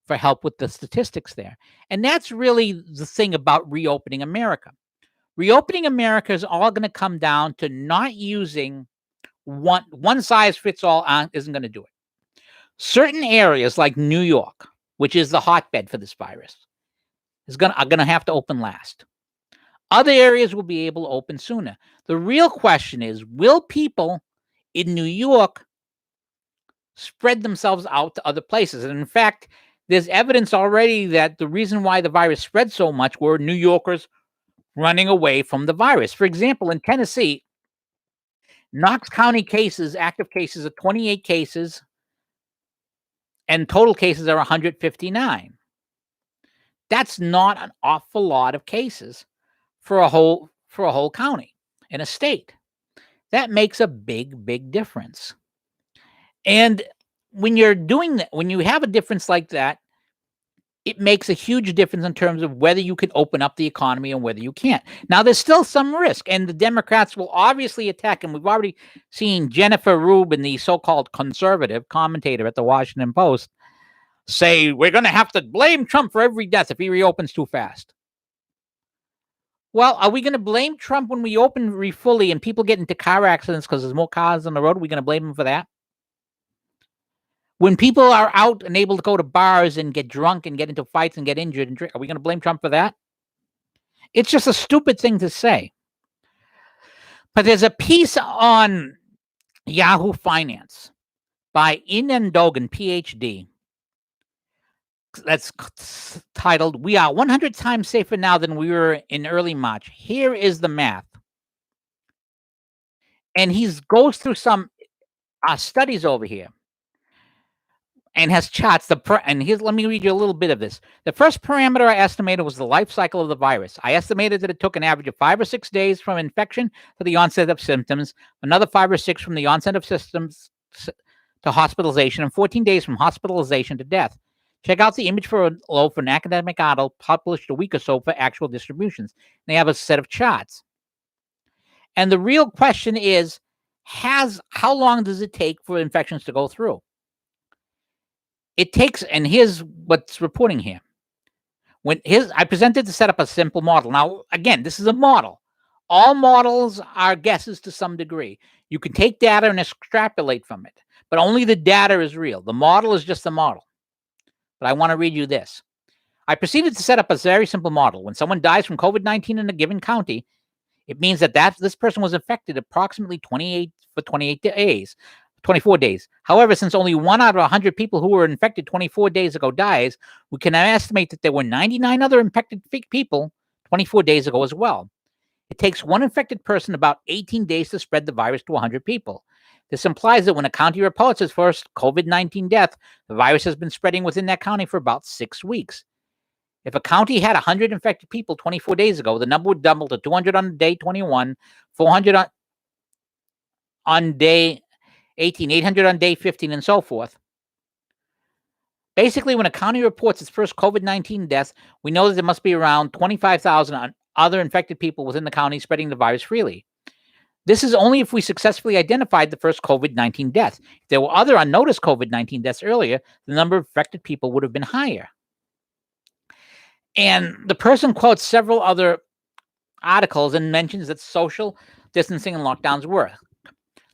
for help with the statistics there. And that's really the thing about reopening America. Reopening America is all going to come down to not using one size fits all isn't going to do it. Certain areas like New York, which is the hotbed for this virus, are going to have to open last. Other areas will be able to open sooner. The real question is, will people in New York spread themselves out to other places? And in fact, there's evidence already that the reason why the virus spread so much were New Yorkers running away from the virus. For example, in Tennessee, Knox County active cases are 28 cases, and total cases are 159. That's not an awful lot of cases for a whole county in a state. That makes a big, big difference. And when you're doing that, when you have a difference like that, it makes a huge difference in terms of whether you can open up the economy and whether you can't. Now, there's still some risk, and the Democrats will obviously attack, and we've already seen Jennifer Rubin, the so-called conservative commentator at the Washington Post, say, we're going to have to blame Trump for every death if he reopens too fast. Well, are we going to blame Trump when we open fully and people get into car accidents because there's more cars on the road? Are we going to blame him for that? When people are out and able to go to bars and get drunk and get into fights and get injured and drink, are we going to blame Trump for that? It's just a stupid thing to say. But there's a piece on Yahoo Finance by Inan Dogan, PhD, that's titled, "We are 100 times safer now than we were in early March. Here is the math." And he goes through some studies over here and has charts. And let me read you a little bit of this. The first parameter I estimated was the life cycle of the virus. I estimated that it took an average of 5 or 6 days from infection to the onset of symptoms, another 5 or 6 from the onset of symptoms to hospitalization, and 14 days from hospitalization to death. Check out the image below for an academic article published a week or so for actual distributions. They have a set of charts. And the real question is, how long does it take for infections to go through? It takes, and here's what's reporting here. I presented to set up a simple model. Now, again, this is a model. All models are guesses to some degree. You can take data and extrapolate from it, but only the data is real. The model is just a model. But I want to read you this. I proceeded to set up a very simple model. When someone dies from COVID-19 in a given county, it means that this person was infected approximately 24 days. However, since only 1 out of 100 people who were infected 24 days ago dies, we can estimate that there were 99 other infected people 24 days ago as well. It takes one infected person about 18 days to spread the virus to 100 people. This implies that when a county reports its first COVID-19 death, the virus has been spreading within that county for about 6 weeks. If a county had 100 infected people 24 days ago, the number would double to 200 on day 21, 400 on day 18, 800 on day 15, and so forth. Basically, when a county reports its first COVID-19 death, we know that there must be around 25,000 other infected people within the county spreading the virus freely. This is only if we successfully identified the first COVID-19 death. If there were other unnoticed COVID-19 deaths earlier, the number of affected people would have been higher. And the person quotes several other articles and mentions that social distancing and lockdowns work.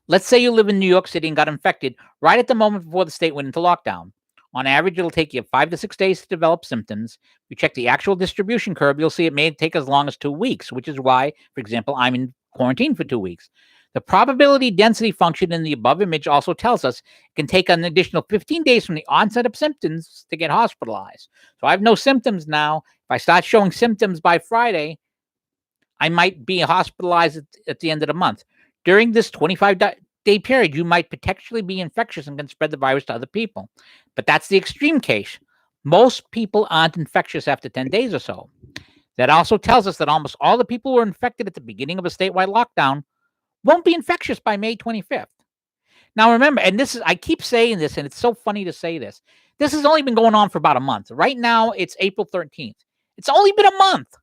Let's say you live in New York City and got infected right at the moment before the state went into lockdown. On average, it'll take you 5 to 6 days to develop symptoms. If you check the actual distribution curve, you'll see it may take as long as 2 weeks, which is why, for example, I'm in quarantine for 2 weeks. The probability density function in the above image also tells us it can take an additional 15 days from the onset of symptoms to get hospitalized. So I have no symptoms now. If I start showing symptoms by Friday, I might be hospitalized at the end of the month. During this 25-day period, you might potentially be infectious and can spread the virus to other people. But that's the extreme case. Most people aren't infectious after 10 days or so. That also tells us that almost all the people who were infected at the beginning of a statewide lockdown won't be infectious by May 25th. Now remember, and I keep saying this, and it's so funny to say this. This has only been going on for about a month. Right now, it's April 13th. It's only been a month.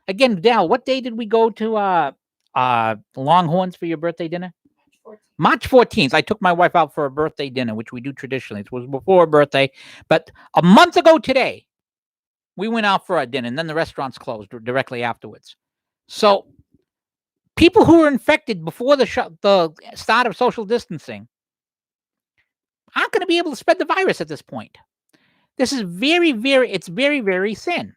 Again, Dal, what day did we go to Longhorns for your birthday dinner? March 14th. I took my wife out for a birthday dinner, which we do traditionally. It was before her birthday. But a month ago today, we went out for our dinner, and then the restaurants closed directly afterwards. So people who were infected before the start of social distancing aren't going to be able to spread the virus at this point. This is very, very thin.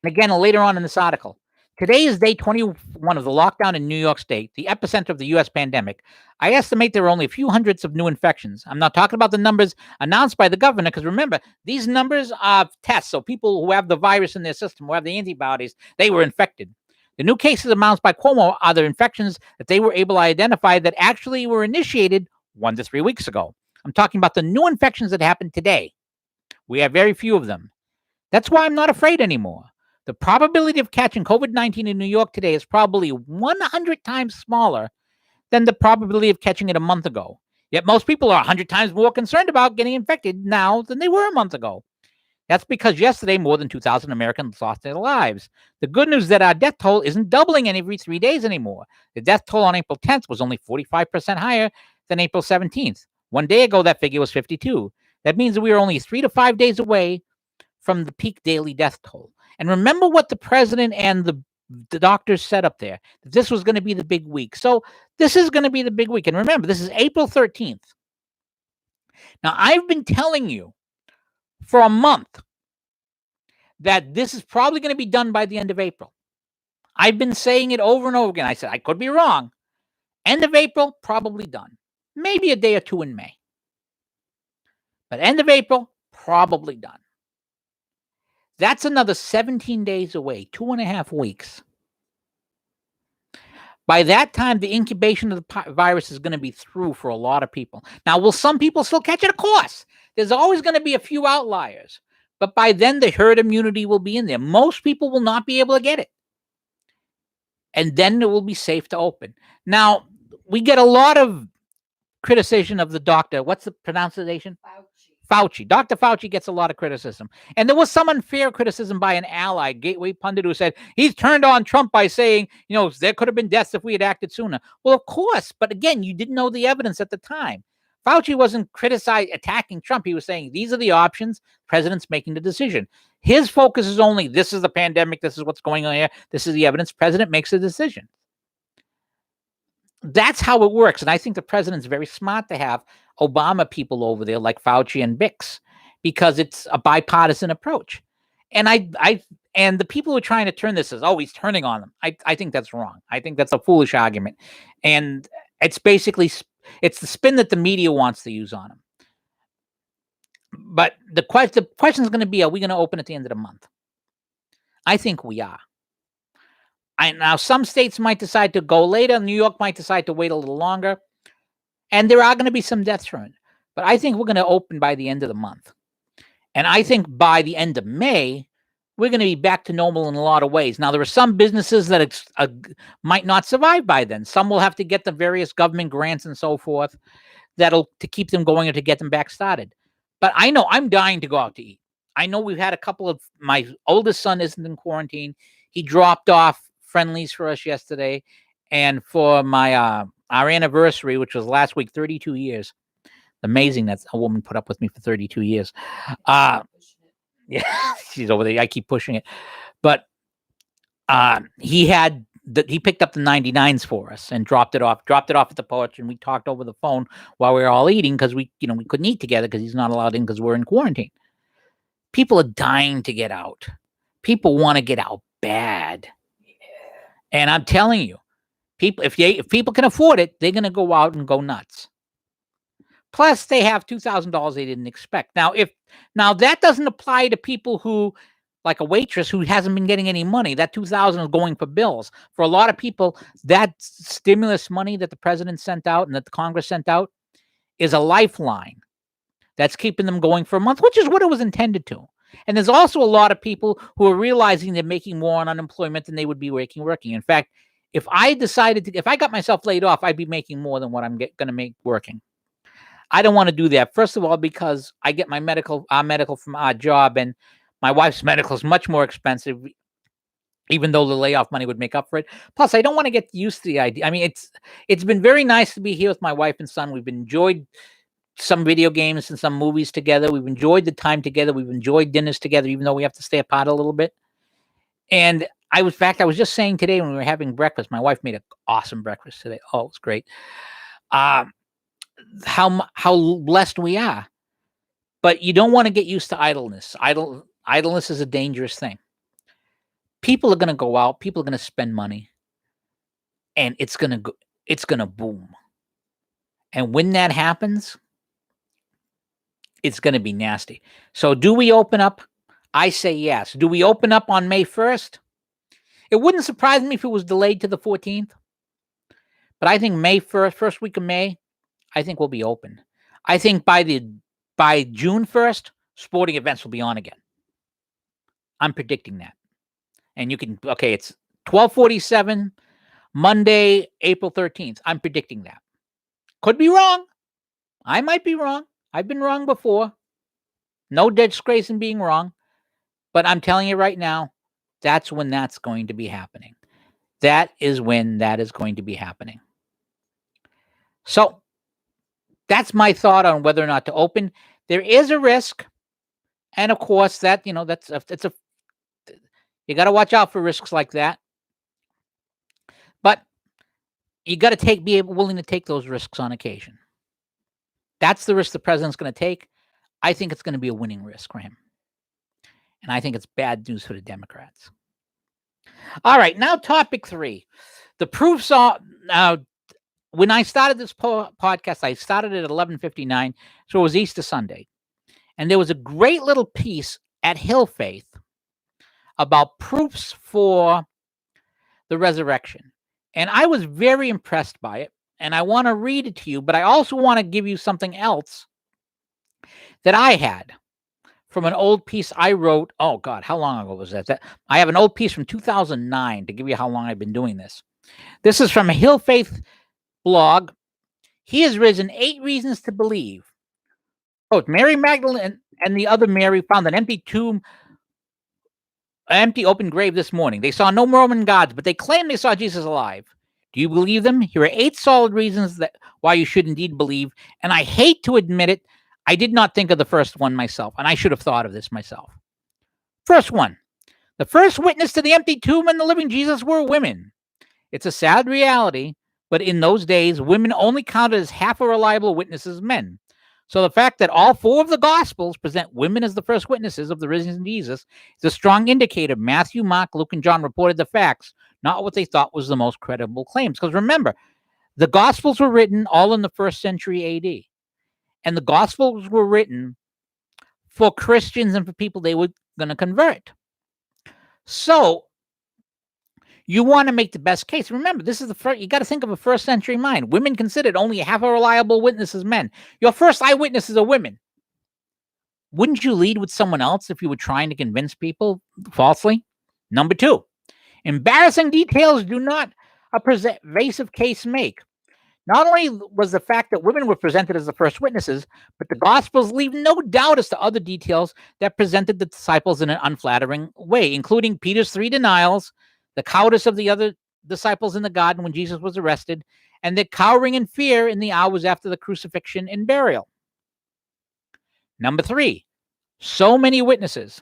And again, later on in this article, today is day 21 of the lockdown in New York State, the epicenter of the U.S. pandemic. I estimate there are only a few hundreds of new infections. I'm not talking about the numbers announced by the governor, because remember, these numbers are tests. So people who have the virus in their system, who have the antibodies, they were infected. The new cases announced by Cornoa are the infections that they were able to identify that actually were initiated 1 to 3 weeks ago. I'm talking about the new infections that happened today. We have very few of them. That's why I'm not afraid anymore. The probability of catching COVID-19 in New York today is probably 100 times smaller than the probability of catching it a month ago. Yet most people are 100 times more concerned about getting infected now than they were a month ago. That's because yesterday, more than 2,000 Americans lost their lives. The good news is that our death toll isn't doubling every 3 days anymore. The death toll on April 10th was only 45% higher than April 17th. 1 day ago, that figure was 52. That means that we are only 3 to 5 days away from the peak daily death toll. And remember what the president and the doctors said up there, that this was going to be the big week. So this is going to be the big week. And remember, this is April 13th. Now, I've been telling you for a month that this is probably going to be done by the end of April. I've been saying it over and over again. I said, I could be wrong. End of April, probably done. Maybe a day or two in May. But end of April, probably done. That's another 17 days away, 2.5 weeks. By that time, the incubation of the virus is going to be through for a lot of people. Now, will some people still catch it? Of course. There's always going to be a few outliers. But by then, the herd immunity will be in there. Most people will not be able to get it. And then it will be safe to open. Now, we get a lot of criticism of the doctor. What's the pronunciation? Fauci. Dr. Fauci gets a lot of criticism. And there was some unfair criticism by an ally, Gateway Pundit, who said he's turned on Trump by saying, there could have been deaths if we had acted sooner. Well, of course. But again, you didn't know the evidence at the time. Fauci wasn't attacking Trump. He was saying, these are the options. President's making the decision. His focus is only, this is the pandemic. This is what's going on here. This is the evidence. President makes a decision. That's how it works. And I think the president's very smart to have Obama people over there like Fauci and Bix, because it's a bipartisan approach. And and the people who are trying to turn this as, he's turning on them. I think that's wrong. I think that's a foolish argument. And it's basically, it's the spin that the media wants to use on him. But the question is going to be, are we going to open at the end of the month? I think we are. Now, some states might decide to go later. New York might decide to wait a little longer. And there are going to be some deaths from it. But I think we're going to open by the end of the month. And I think by the end of May, we're going to be back to normal in a lot of ways. Now, there are some businesses that might not survive by then. Some will have to get the various government grants and so forth to keep them going or to get them back started. But I know I'm dying to go out to eat. I know we've had a couple of, my oldest son isn't in quarantine. He dropped off friendlies for us yesterday. And for my our anniversary, which was last week, 32 years. Amazing that a woman put up with me for 32 years. Yeah, she's over there. I keep pushing it. But he picked up the 99s for us and dropped it off at the porch, and we talked over the phone while we were all eating because we couldn't eat together because he's not allowed in because we're in quarantine. People are dying to get out. People want to get out bad. And I'm telling you, people, if people can afford it, they're going to go out and go nuts. Plus, they have $2,000 they didn't expect. Now that doesn't apply to people who, like a waitress who hasn't been getting any money. That $2,000 is going for bills. For a lot of people, that stimulus money that the president sent out and that the Congress sent out is a lifeline that's keeping them going for a month, which is what it was intended to. And there's also a lot of people who are realizing they're making more on unemployment than they would be working. In fact, if I got myself laid off, I'd be making more than what I'm going to make working. I don't want to do that. First of all, because I get our medical from our job, and my wife's medical is much more expensive, even though the layoff money would make up for it. Plus, I don't want to get used to the idea. I mean, it's been very nice to be here with my wife and son. We've enjoyed some video games and some movies together. We've enjoyed the time together. We've enjoyed dinners together, even though we have to stay apart a little bit. And I was just saying today when we were having breakfast, my wife made an awesome breakfast today. Oh, it was great. How blessed we are. But you don't want to get used to idleness. Idleness is a dangerous thing. People are going to go out. People are going to spend money, and it's going to boom. And when that happens, it's going to be nasty. So do we open up? I say yes. Do we open up on May 1st? It wouldn't surprise me if it was delayed to the 14th. But I think May 1st, first week of May, I think we'll be open. I think by June 1st, sporting events will be on again. I'm predicting that. And it's 12:47, Monday, April 13th. I'm predicting that. Could be wrong. I might be wrong. I've been wrong before. No disgrace in being wrong. But I'm telling you right now, that's when that's going to be happening. That is when that is going to be happening. So that's my thought on whether or not to open. There is a risk. And of course, you got to watch out for risks like that. But you got to be willing to take those risks on occasion. That's the risk the president's going to take. I think it's going to be a winning risk for him. And I think it's bad news for the Democrats. All right, now topic 3. The proofs are now. When I started this podcast, I started at 11:59, so it was Easter Sunday. And there was a great little piece at Hill Faith about proofs for the resurrection. And I was very impressed by it. And I want to read it to you, but I also want to give you something else that I had from an old piece I wrote. Oh, God, how long ago was that? I have an old piece from 2009 to give you how long I've been doing this. This is from a Hill Faith blog. He has risen 8 reasons to believe. Oh, Mary Magdalene and the other Mary found an empty tomb, an empty open grave this morning. They saw no Roman gods, but they claim they saw Jesus alive. Do you believe them? Here are 8 solid reasons why you should indeed believe. And I hate to admit it, I did not think of the first one myself, and I should have thought of this myself. First one, the first witness to the empty tomb and the living Jesus were women. It's a sad reality, but in those days, women only counted as half a reliable witness as men. So the fact that all 4 of the Gospels present women as the first witnesses of the risen Jesus is a strong indicator. Matthew, Mark, Luke, and John reported the facts, not what they thought was the most credible claims. Because remember, the Gospels were written all in the 1st century AD. And the Gospels were written for Christians and for people they were going to convert. So You want to make the best case. Remember, this is the first, you got to think of a first century mind. Women considered only half a reliable witness as men. Your first eyewitnesses are women. Wouldn't you lead with someone else if you were trying to convince people falsely? Number 2, embarrassing details do not a pervasive case make. Not only was the fact that women were presented as the first witnesses, but the Gospels leave no doubt as to other details that presented the disciples in an unflattering way, including Peter's 3 denials, the cowardice of the other disciples in the garden when Jesus was arrested, and their cowering in fear in the hours after the crucifixion and burial. Number 3, so many witnesses.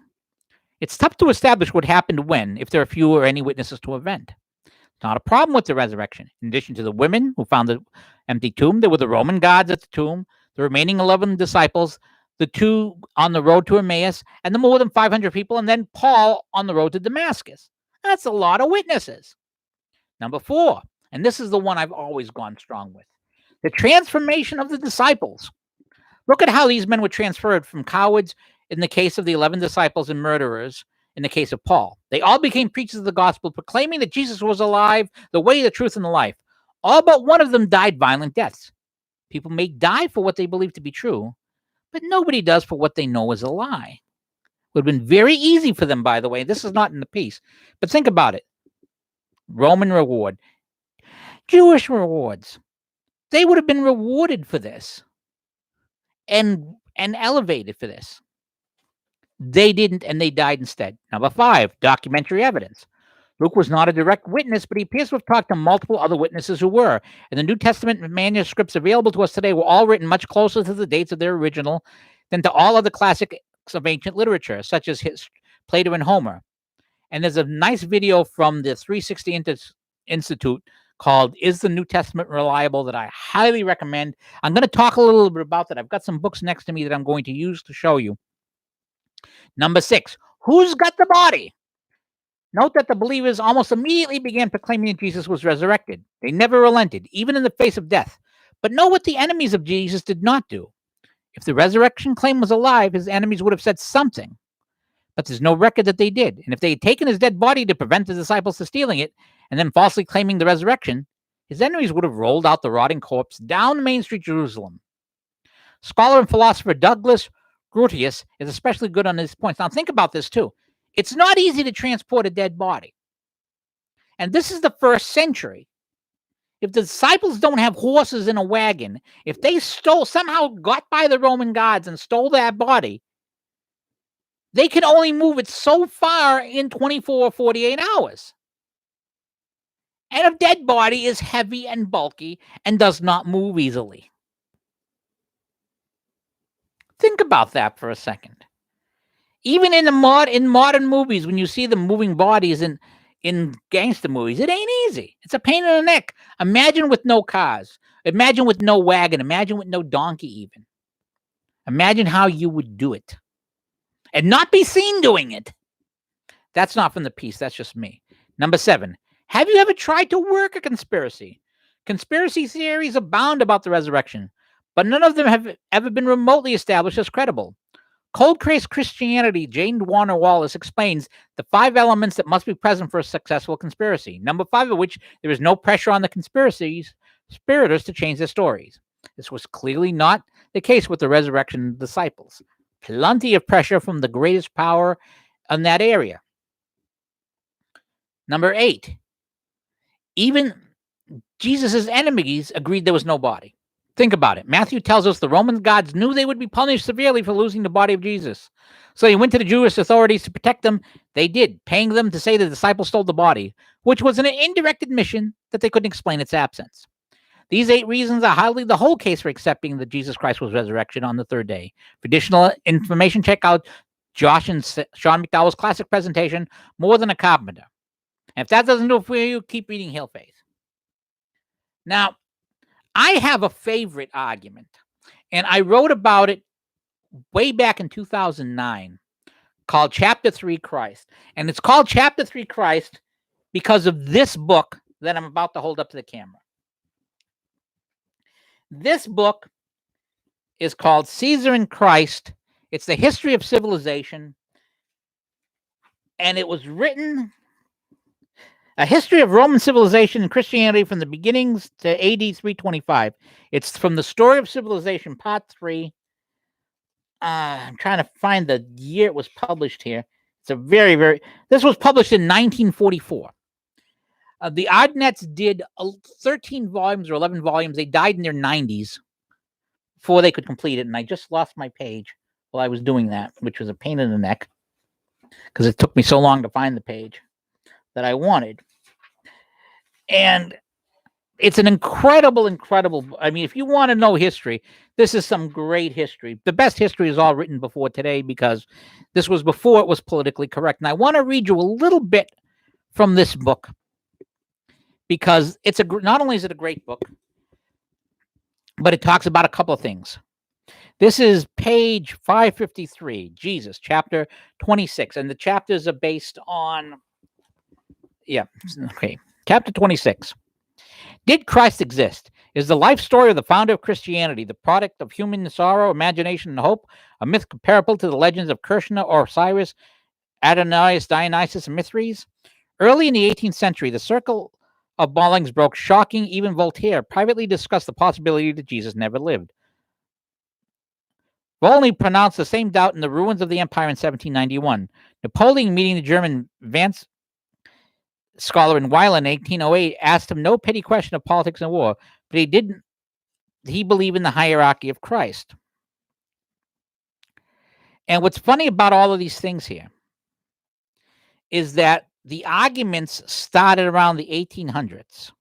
It's tough to establish what happened when, if there are few or any witnesses to an event. Not a problem with the resurrection. In addition to the women who found the empty tomb, there were the Roman guards at the tomb, the remaining 11 disciples, the 2 on the road to Emmaus, and the more than 500 people, and then Paul on the road to Damascus. That's a lot of witnesses. Number 4, and this is the one I've always gone strong with, the transformation of the disciples. Look at how these men were transferred from cowards in the case of the 11 disciples and murderers in the case of Paul. They all became preachers of the gospel, proclaiming that Jesus was alive, the way, the truth, and the life. All but one of them died violent deaths. People may die for what they believe to be true, but nobody does for what they know is a lie. It would have been very easy for them, by the way. This is not in the piece, but think about it. Roman reward, Jewish rewards. They would have been rewarded for this and elevated for this. They didn't, and they died instead. Number 5, documentary evidence. Luke was not a direct witness, but he appears to have talked to multiple other witnesses who were. And the New Testament manuscripts available to us today were all written much closer to the dates of their original than to all other classics of ancient literature, such as Plato and Homer. And there's a nice video from the 360 Institute called Is the New Testament Reliable that I highly recommend. I'm going to talk a little bit about that. I've got some books next to me that I'm going to use to show you. Number 6, who's got the body? Note that the believers almost immediately began proclaiming that Jesus was resurrected. They never relented, even in the face of death. But know what the enemies of Jesus did not do. If the resurrection claim was alive, his enemies would have said something. But there's no record that they did. And if they had taken his dead body to prevent the disciples from stealing it, and then falsely claiming the resurrection, his enemies would have rolled out the rotting corpse down Main Street, Jerusalem. Scholar and philosopher Douglas Grotius is especially good on these points. Now think about this too. It's not easy to transport a dead body. And this is the 1st century. If the disciples don't have horses in a wagon, if they somehow got by the Roman guards and stole that body, they can only move it so far in 24 or 48 hours. And a dead body is heavy and bulky and does not move easily. Think about that for a second. Even in modern movies, when you see them moving bodies in gangster movies, it ain't easy. It's a pain in the neck. Imagine with no cars. Imagine with no wagon. Imagine with no donkey even. Imagine how you would do it. And not be seen doing it. That's not from the piece. That's just me. Number 7, have you ever tried to work a conspiracy? Conspiracy theories abound about the resurrection, but none of them have ever been remotely established as credible. Cold Case Christianity, Jane Warner Wallace explains the 5 elements that must be present for a successful conspiracy. Number 5 of which there is no pressure on the conspiracy's conspirators to change their stories. This was clearly not the case with the resurrection disciples. Plenty of pressure from the greatest power in that area. Number 8, even Jesus' enemies agreed there was no body. Think about it. Matthew tells us the Roman guards knew they would be punished severely for losing the body of Jesus. So he went to the Jewish authorities to protect them. They did, paying them to say the disciples stole the body, which was an indirect admission that they couldn't explain its absence. These 8 reasons are hardly the whole case for accepting that Jesus Christ was resurrected on the 3rd day. For additional information, check out Josh and Sean McDowell's classic presentation, More Than a Carpenter. And if that doesn't do it for you, keep reading Hail Faith. Now, I have a favorite argument, and I wrote about it way back in 2009, called Chapter 3 Christ. And it's called Chapter 3 Christ because of this book that I'm about to hold up to the camera. This book is called Caesar and Christ. It's the history of civilization. And it was written A History of Roman Civilization and Christianity from the Beginnings to AD 325. It's from the Story of Civilization, Part 3. I'm trying to find the year it was published here. It's a this was published in 1944. The Oddnets did 13 volumes or 11 volumes. They died in their 90s before they could complete it, and I just lost my page while I was doing that, which was a pain in the neck because it took me so long to find the page that I wanted. And it's an incredible, I mean, if you want to know history, this is some great history. The best history is all written before today because this was before it was politically correct. And I want to read you a little bit from this book because it's not only is it a great book, but it talks about a couple of things. This is page 553, Jesus, chapter 26. And the chapters are based on, chapter 26. Did Christ exist? Is the life story of the founder of Christianity the product of human sorrow, imagination, and hope, a myth comparable to the legends of Cornoa or Osiris, Adonais, Dionysus, and Mithras? Early in the 18th century, the circle of Bolingbroke, shocking even Voltaire, privately discussed the possibility that Jesus never lived. Volney pronounced the same doubt in the ruins of the empire in 1791. Napoleon, meeting the German Vance scholar in Weiland in 1808, asked him no petty question of politics and war, but he believed in the hierarchy of Christ. And what's funny about all of these things here is that the arguments started around the 1800s.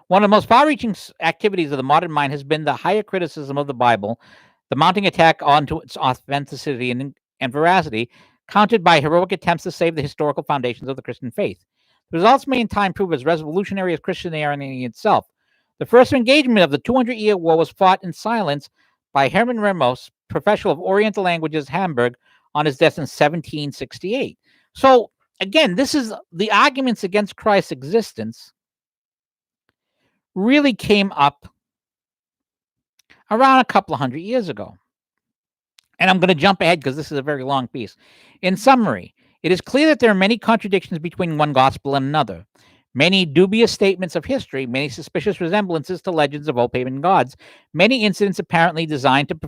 One of the most far-reaching activities of the modern mind has been the higher criticism of the Bible, the mounting attack onto its authenticity and veracity, countered by heroic attempts to save the historical foundations of the Christian faith. The results may in time prove as revolutionary as Christianity itself. The first engagement of the 200-year war was fought in silence by Hermann Ramos, professor of Oriental languages, Hamburg, on his death in 1768. So, again, this is the arguments against Christ's existence really came up around a couple of hundred years ago. And I'm going to jump ahead because this is a very long piece. In summary, it is clear that there are many contradictions between one gospel and another, many dubious statements of history, many suspicious resemblances to legends of old pagan gods, many incidents apparently designed to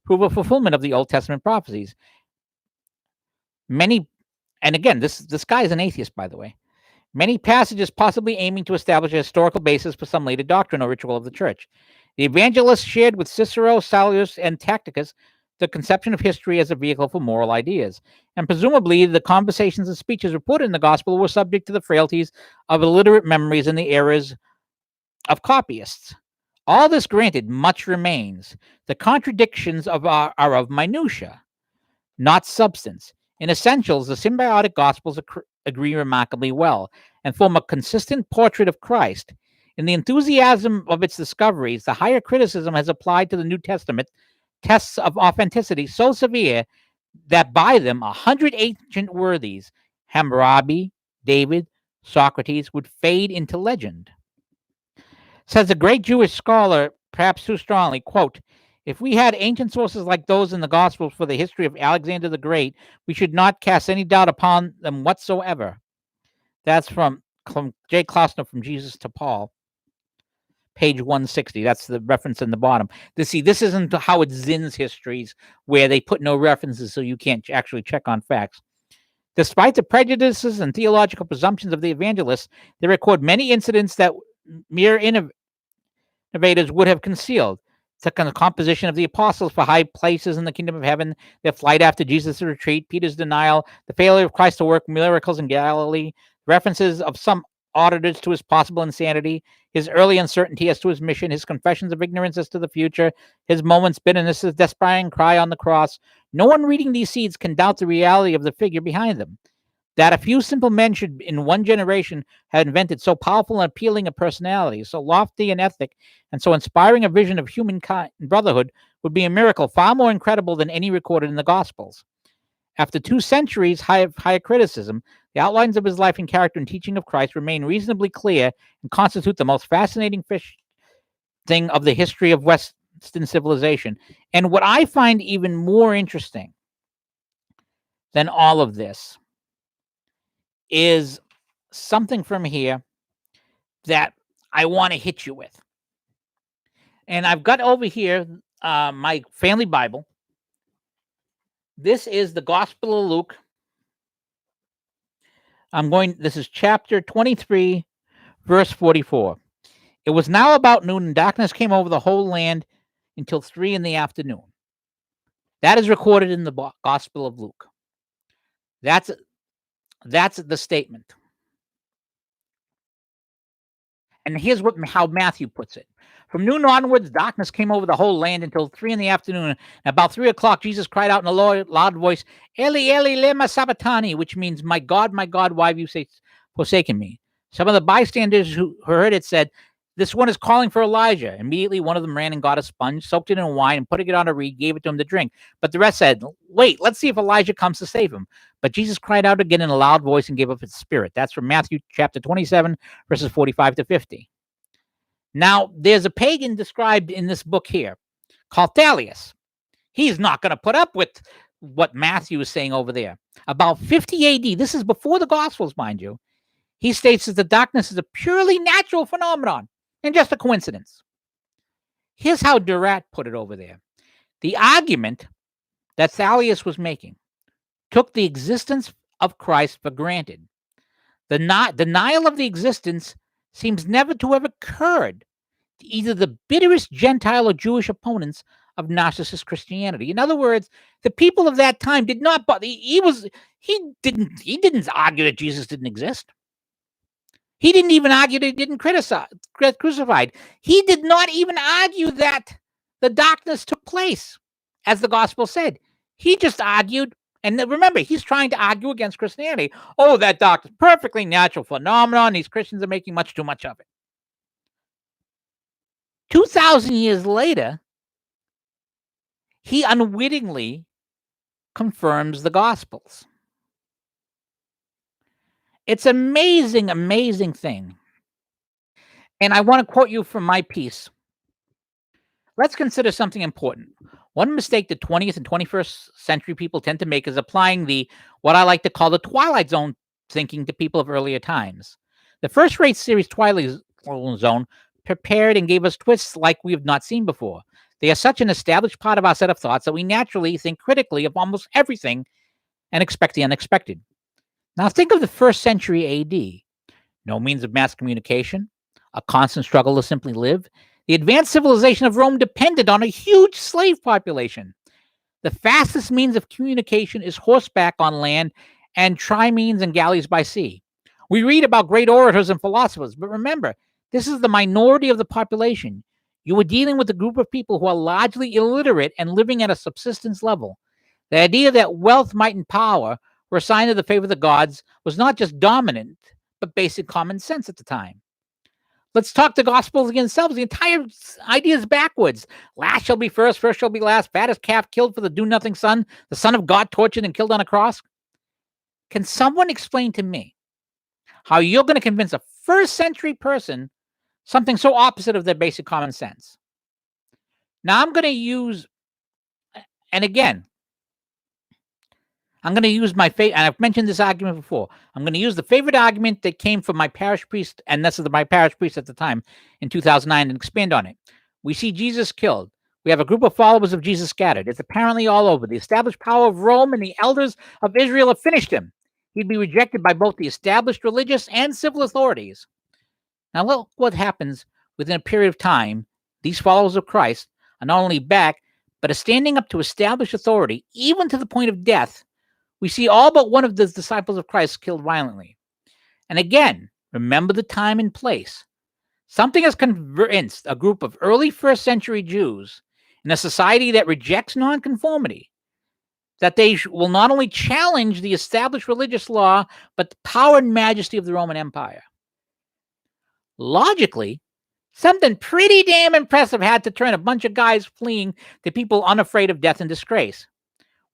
prove a fulfillment of the Old Testament prophecies. And again, this guy is an atheist, by the way. Many passages possibly aiming to establish a historical basis for some later doctrine or ritual of the church. The evangelists shared with Cicero, Sallust, and Tacitus the conception of history as a vehicle for moral ideas. And presumably, the conversations and speeches reported in the gospel were subject to the frailties of illiterate memories and the errors of copyists. All this granted, much remains. The contradictions are of minutia, not substance. In essentials, the symbiotic gospels agree remarkably well and form a consistent portrait of Christ. In the enthusiasm of its discoveries, the higher criticism has applied to the New Testament tests of authenticity so severe that by them 100 ancient worthies, Hammurabi, David, Socrates, would fade into legend. Says a great Jewish scholar, perhaps too strongly, quote, if we had ancient sources like those in the Gospels for the history of Alexander the Great, we should not cast any doubt upon them whatsoever. That's from J. Klausner, From Jesus to Paul, page 160. That's the reference in the bottom. This isn't Howard Zinn's histories where they put no references so you can't actually check on facts. Despite the prejudices and theological presumptions of the evangelists, they record many incidents that mere innovators would have concealed. The composition of the apostles for high places in the kingdom of heaven, their flight after Jesus' retreat, Peter's denial, the failure of Christ to work miracles in Galilee, references of some auditors to his possible insanity, his early uncertainty as to his mission, his confessions of ignorance as to the future, his moments' bitterness, his despairing cry on the cross. No one reading these seeds can doubt the reality of the figure behind them. That a few simple men should, in one generation, have invented so powerful and appealing a personality, so lofty an ethic, and so inspiring a vision of humankind and brotherhood would be a miracle far more incredible than any recorded in the Gospels. After 2 centuries of higher criticism, the outlines of his life and character and teaching of Christ remain reasonably clear and constitute the most fascinating thing of the history of Western civilization. And what I find even more interesting than all of this is something from here that I want to hit you with. And I've got over here my family Bible. This is the Gospel of Luke. This is chapter 23, verse 44. It was now about noon, and darkness came over the whole land until 3 in the afternoon. That is recorded in the Gospel of Luke. That's the statement. And here's how Matthew puts it. From noon onwards, darkness came over the whole land until 3 in the afternoon. And about 3 o'clock, Jesus cried out in a loud voice, Eli, Eli, lema sabachthani, which means, my God, why have you forsaken me? Some of the bystanders who heard it said, this one is calling for Elijah. Immediately, one of them ran and got a sponge, soaked it in wine, and putting it on a reed, gave it to him to drink. But the rest said, wait, let's see if Elijah comes to save him. But Jesus cried out again in a loud voice and gave up his spirit. That's from Matthew chapter 27, verses 45 to 50. Now, there's a pagan described in this book here called Thalius. He's not going to put up with what Matthew is saying over there. About 50 AD, this is before the Gospels, mind you, he states that the darkness is a purely natural phenomenon and just a coincidence. Here's how Durat put it over there. The argument that Thalius was making took the existence of Christ for granted. The denial of the existence seems never to have occurred to either the bitterest Gentile or Jewish opponents of narcissist Christianity. In other words, the people of that time did not. He didn't argue that Jesus didn't exist. He didn't even argue that he didn't get crucified. He did not even argue that the darkness took place, as the gospel said. He just argued, and remember, he's trying to argue against Christianity. Oh, that darkness, perfectly natural phenomenon. These Christians are making much too much of it. 2,000 years later, he unwittingly confirms the Gospels. It's an amazing, amazing thing. And I want to quote you from my piece. Let's consider something important. One mistake the 20th and 21st century people tend to make is applying what I like to call the Twilight Zone thinking to people of earlier times. The first-rate series Twilight Zone prepared and gave us twists like we have not seen before. They are such an established part of our set of thoughts that we naturally think critically of almost everything and expect the unexpected. Now think of the 1st century AD. No means of mass communication, a constant struggle to simply live. The advanced civilization of Rome depended on a huge slave population. The fastest means of communication is horseback on land and trimeans and galleys by sea. We read about great orators and philosophers, but remember, this is the minority of the population. You are dealing with a group of people who are largely illiterate and living at a subsistence level. The idea that wealth, might, and power were a sign of the favor of the gods was not just dominant, but basic common sense at the time. Let's talk the Gospels themselves. The entire idea is backwards. Last shall be first, first shall be last. Fattest calf killed for the do-nothing son, the Son of God tortured and killed on a cross. Can someone explain to me how you're going to convince a 1st century person something so opposite of their basic common sense? Now, I'm going to use, and again, I'm going to use my favorite, and I've mentioned this argument before. I'm going to use the favorite argument that came from my parish priest, and this is my parish priest at the time in 2009, and expand on it. We see Jesus killed. We have a group of followers of Jesus scattered. It's apparently all over. The established power of Rome and the elders of Israel have finished him. He'd be rejected by both the established religious and civil authorities. Now, look what happens within a period of time. These followers of Christ are not only back, but are standing up to established authority, even to the point of death. We see all but one of the disciples of Christ killed violently. And again, remember the time and place. Something has convinced a group of early 1st century Jews in a society that rejects nonconformity that they will not only challenge the established religious law, but the power and majesty of the Roman Empire. Logically, something pretty damn impressive had to turn a bunch of guys fleeing to people unafraid of death and disgrace.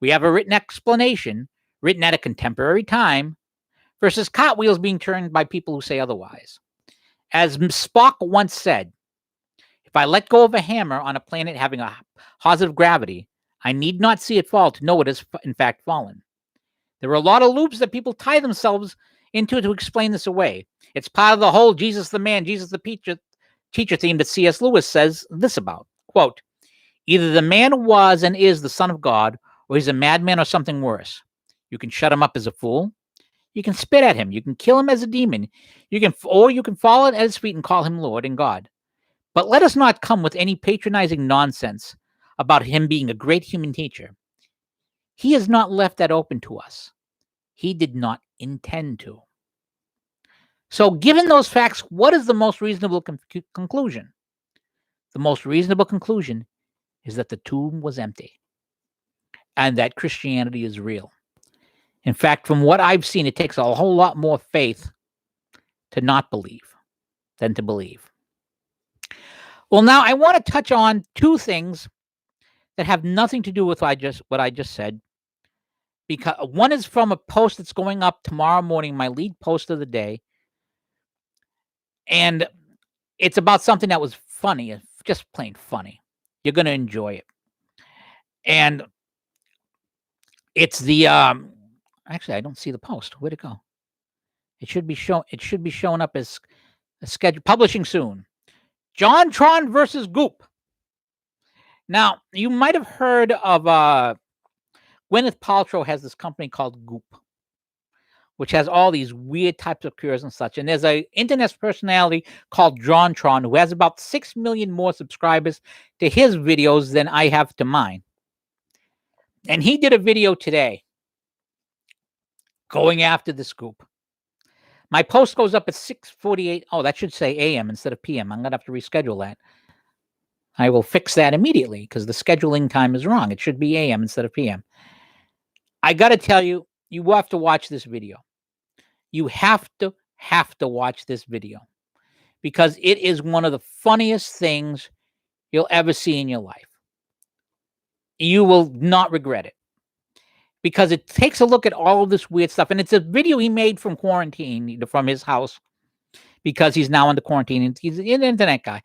We have a written explanation, written at a contemporary time, versus cartwheels being turned by people who say otherwise. As Spock once said, if I let go of a hammer on a planet having a positive gravity, I need not see it fall to know it has in fact fallen. There are a lot of loops that people tie themselves into to explain this away. It's part of the whole Jesus the man, Jesus the teacher theme that C.S. Lewis says this about. Quote, either the man was and is the Son of God, or he's a madman or something worse. You can shut him up as a fool. You can spit at him. You can kill him as a demon. You can fall at his feet and call him Lord and God. But let us not come with any patronizing nonsense about him being a great human teacher. He has not left that open to us. He did not intend to. So given those facts, what is the most reasonable conclusion? The most reasonable conclusion is that the tomb was empty and that Christianity is real. In fact, from what I've seen, it takes a whole lot more faith to not believe than to believe. Well, now I want to touch on two things that have nothing to do with what I just said. Because one is from a post that's going up tomorrow morning, my lead post of the day. And it's about something that was funny, just plain funny. You're going to enjoy it. And it's the actually, I don't see the post. Where'd it go? It should be showing up as a schedule, publishing soon. JonTron versus Goop. Now, you might have heard of Gwyneth Paltrow has this company called Goop, which has all these weird types of cures and such. And there's an internet personality called JonTron who has about 6 million more subscribers to his videos than I have to mine. And he did a video today going after this Goop. My post goes up at 6:48. Oh, that should say AM instead of PM. I'm going to have to reschedule that. I will fix that immediately because the scheduling time is wrong. It should be AM instead of PM. I got to tell you, you have to watch this video. You have to watch this video because it is one of the funniest things you'll ever see in your life. You will not regret it because it takes a look at all of this weird stuff. And it's a video he made from quarantine, from his house, because he's now under quarantine and he's an internet guy.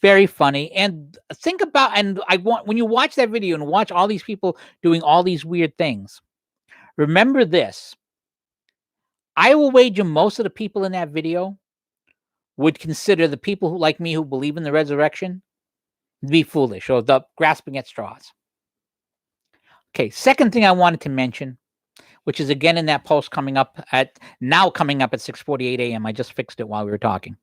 Very funny. And think about, and when you watch that video and watch all these people doing all these weird things, remember this. I will wager most of the people in that video would consider the people who, like me, who believe in the resurrection to be foolish or grasping at straws. Okay, second thing I wanted to mention, which is again in that post coming up at 6:48 a.m. I just fixed it while we were talking.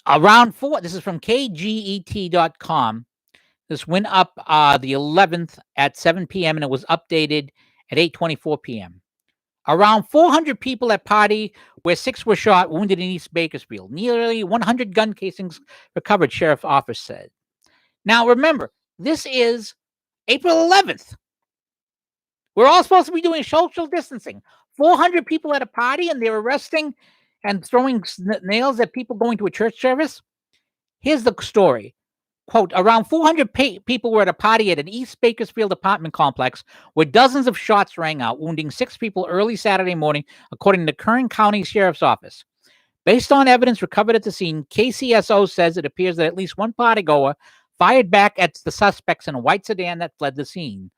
Around 4, this is from kget.com. This went up the 11th at 7 p.m. and it was updated at 8:24 p.m. Around 400 people at party where 6 were shot, wounded in East Bakersfield. Nearly 100 gun casings recovered, sheriff's office said. Now, remember, this is April 11th. We're all supposed to be doing social distancing. 400 people at a party and they're arresting and throwing nails at people going to a church service. Here's the story. Quote, around 400 people were at a party at an East Bakersfield apartment complex where dozens of shots rang out, wounding 6 people early Saturday morning, according to Kern County Sheriff's Office. Based on evidence recovered at the scene, KCSO says it appears that at least one partygoer fired back at the suspects in a white sedan that fled the scene.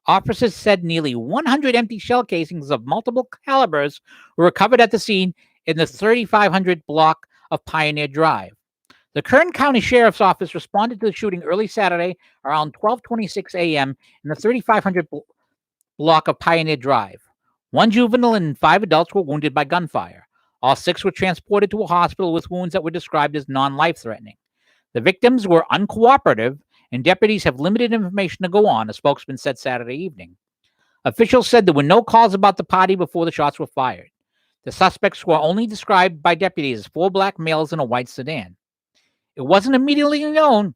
Officers said nearly 100 empty shell casings of multiple calibers were recovered at the scene in the 3500 block of Pioneer Drive. The Kern County Sheriff's Office responded to the shooting early Saturday around 12:26 a.m. in the 3500 block of Pioneer Drive. 1 juvenile and 5 adults were wounded by gunfire. All 6 were transported to a hospital with wounds that were described as non-life-threatening. The victims were uncooperative, and deputies have limited information to go on, a spokesman said Saturday evening. Officials said there were no calls about the party before the shots were fired. The suspects were only described by deputies as 4 black males in a white sedan. It wasn't immediately known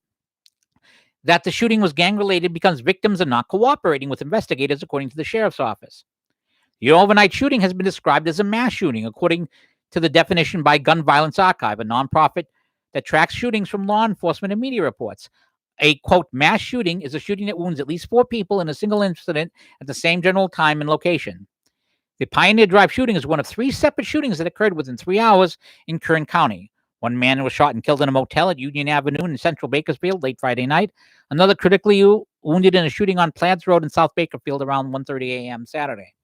that the shooting was gang-related because victims are not cooperating with investigators, according to the sheriff's office. The overnight shooting has been described as a mass shooting, according to the definition by Gun Violence Archive, a nonprofit that tracks shootings from law enforcement and media reports. A, quote, mass shooting is a shooting that wounds at least 4 people in a single incident at the same general time and location. The Pioneer Drive shooting is one of 3 separate shootings that occurred within 3 hours in Kern County. One man was shot and killed in a motel at Union Avenue in central Bakersfield late Friday night. Another critically wounded in a shooting on Plants Road in South Bakersfield around 1:30 a.m. Saturday.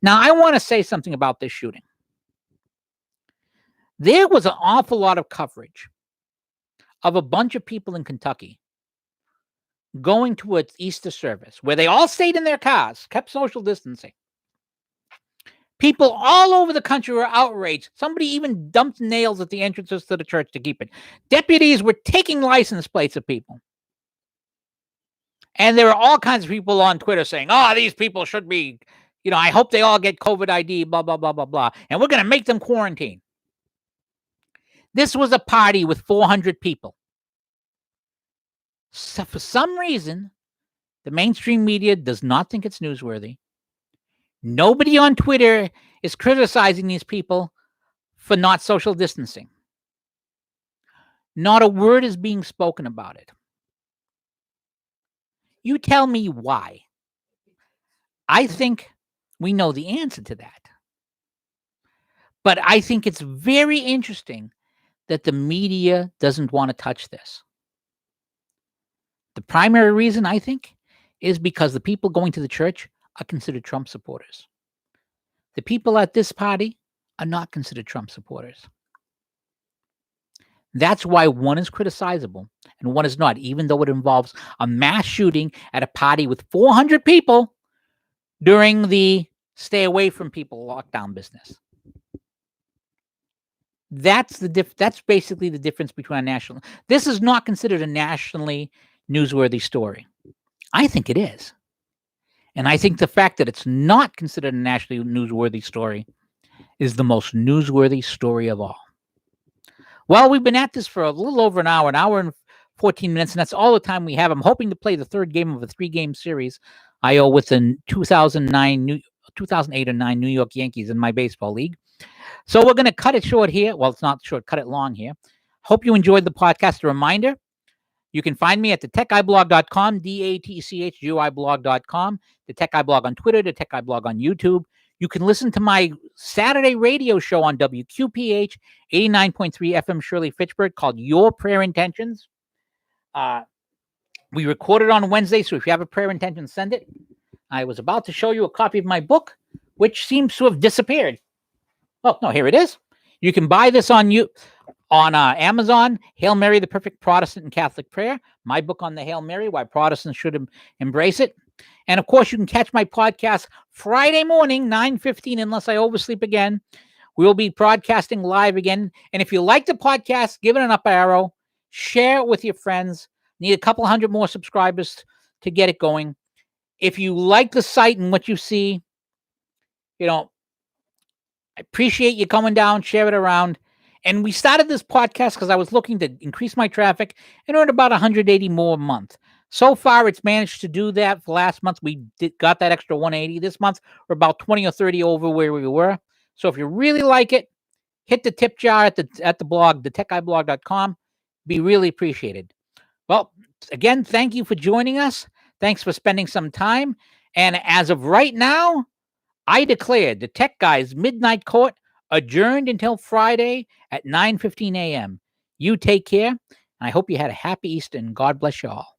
Now, I want to say something about this shooting. There was an awful lot of coverage of a bunch of people in Kentucky going to an Easter service where they all stayed in their cars, kept social distancing. People all over the country were outraged. Somebody even dumped nails at the entrances to the church to keep it. Deputies were taking license plates of people. And there were all kinds of people on Twitter saying, these people should be, I hope they all get COVID ID, blah, blah, blah, blah, blah. And we're going to make them quarantine. This was a party with 400 people. So for some reason, the mainstream media does not think it's newsworthy. Nobody on Twitter is criticizing these people for not social distancing. Not a word is being spoken about it. You tell me why. I think we know the answer to that. But I think it's very interesting that the media doesn't want to touch this. The primary reason, I think, is because the people going to the church are considered Trump supporters. The people at this party are not considered Trump supporters. That's why one is criticizable and one is not, even though it involves a mass shooting at a party with 400 people during the stay away from people lockdown business. That's basically the difference between a national. This is not considered a nationally newsworthy story. I think it is. And I think the fact that it's not considered a nationally newsworthy story is the most newsworthy story of all. Well, we've been at this for a little over an hour and 14 minutes, and that's all the time we have. I'm hoping to play the third game of a 3-game series I owe with the 2008 or 9 New York Yankees in my baseball league. So we're going to cut it short here. Well, it's not short, cut it long here. Hope you enjoyed the podcast. A reminder, you can find me at DaTechGuyblog.com, DaTechGuyblog.com, the Tech Guy Blog on Twitter, the Tech Guy Blog on YouTube. You can listen to my Saturday radio show on WQPH 89.3 FM Shirley Fitchburg called Your Prayer Intentions. We recorded on Wednesday, so if you have a prayer intention, send it. I was about to show you a copy of my book, which seems to have disappeared. Oh, no, here it is. You can buy this on Amazon, Hail Mary, the Perfect Protestant and Catholic Prayer, my book on the Hail Mary, why Protestants should embrace it. And, of course, you can catch my podcast Friday morning, 9:15, unless I oversleep again. We will be broadcasting live again. And if you like the podcast, give it an up arrow. Share it with your friends. Need a couple hundred more subscribers to get it going. If you like the site and what you see, I appreciate you coming down, share it around. And we started this podcast because I was looking to increase my traffic and earn about 180 more a month. So far, it's managed to do that. For last month, we got that extra 180. This month, we're about 20 or 30 over where we were. So if you really like it, hit the tip jar at the blog, DaTechGuyblog.com. Be really appreciated. Well, again, thank you for joining us. Thanks for spending some time. And as of right now, I declare the Tech Guy's Midnight Court adjourned until Friday at 9:15 a.m. You take care. And I hope you had a happy Easter and God bless you all.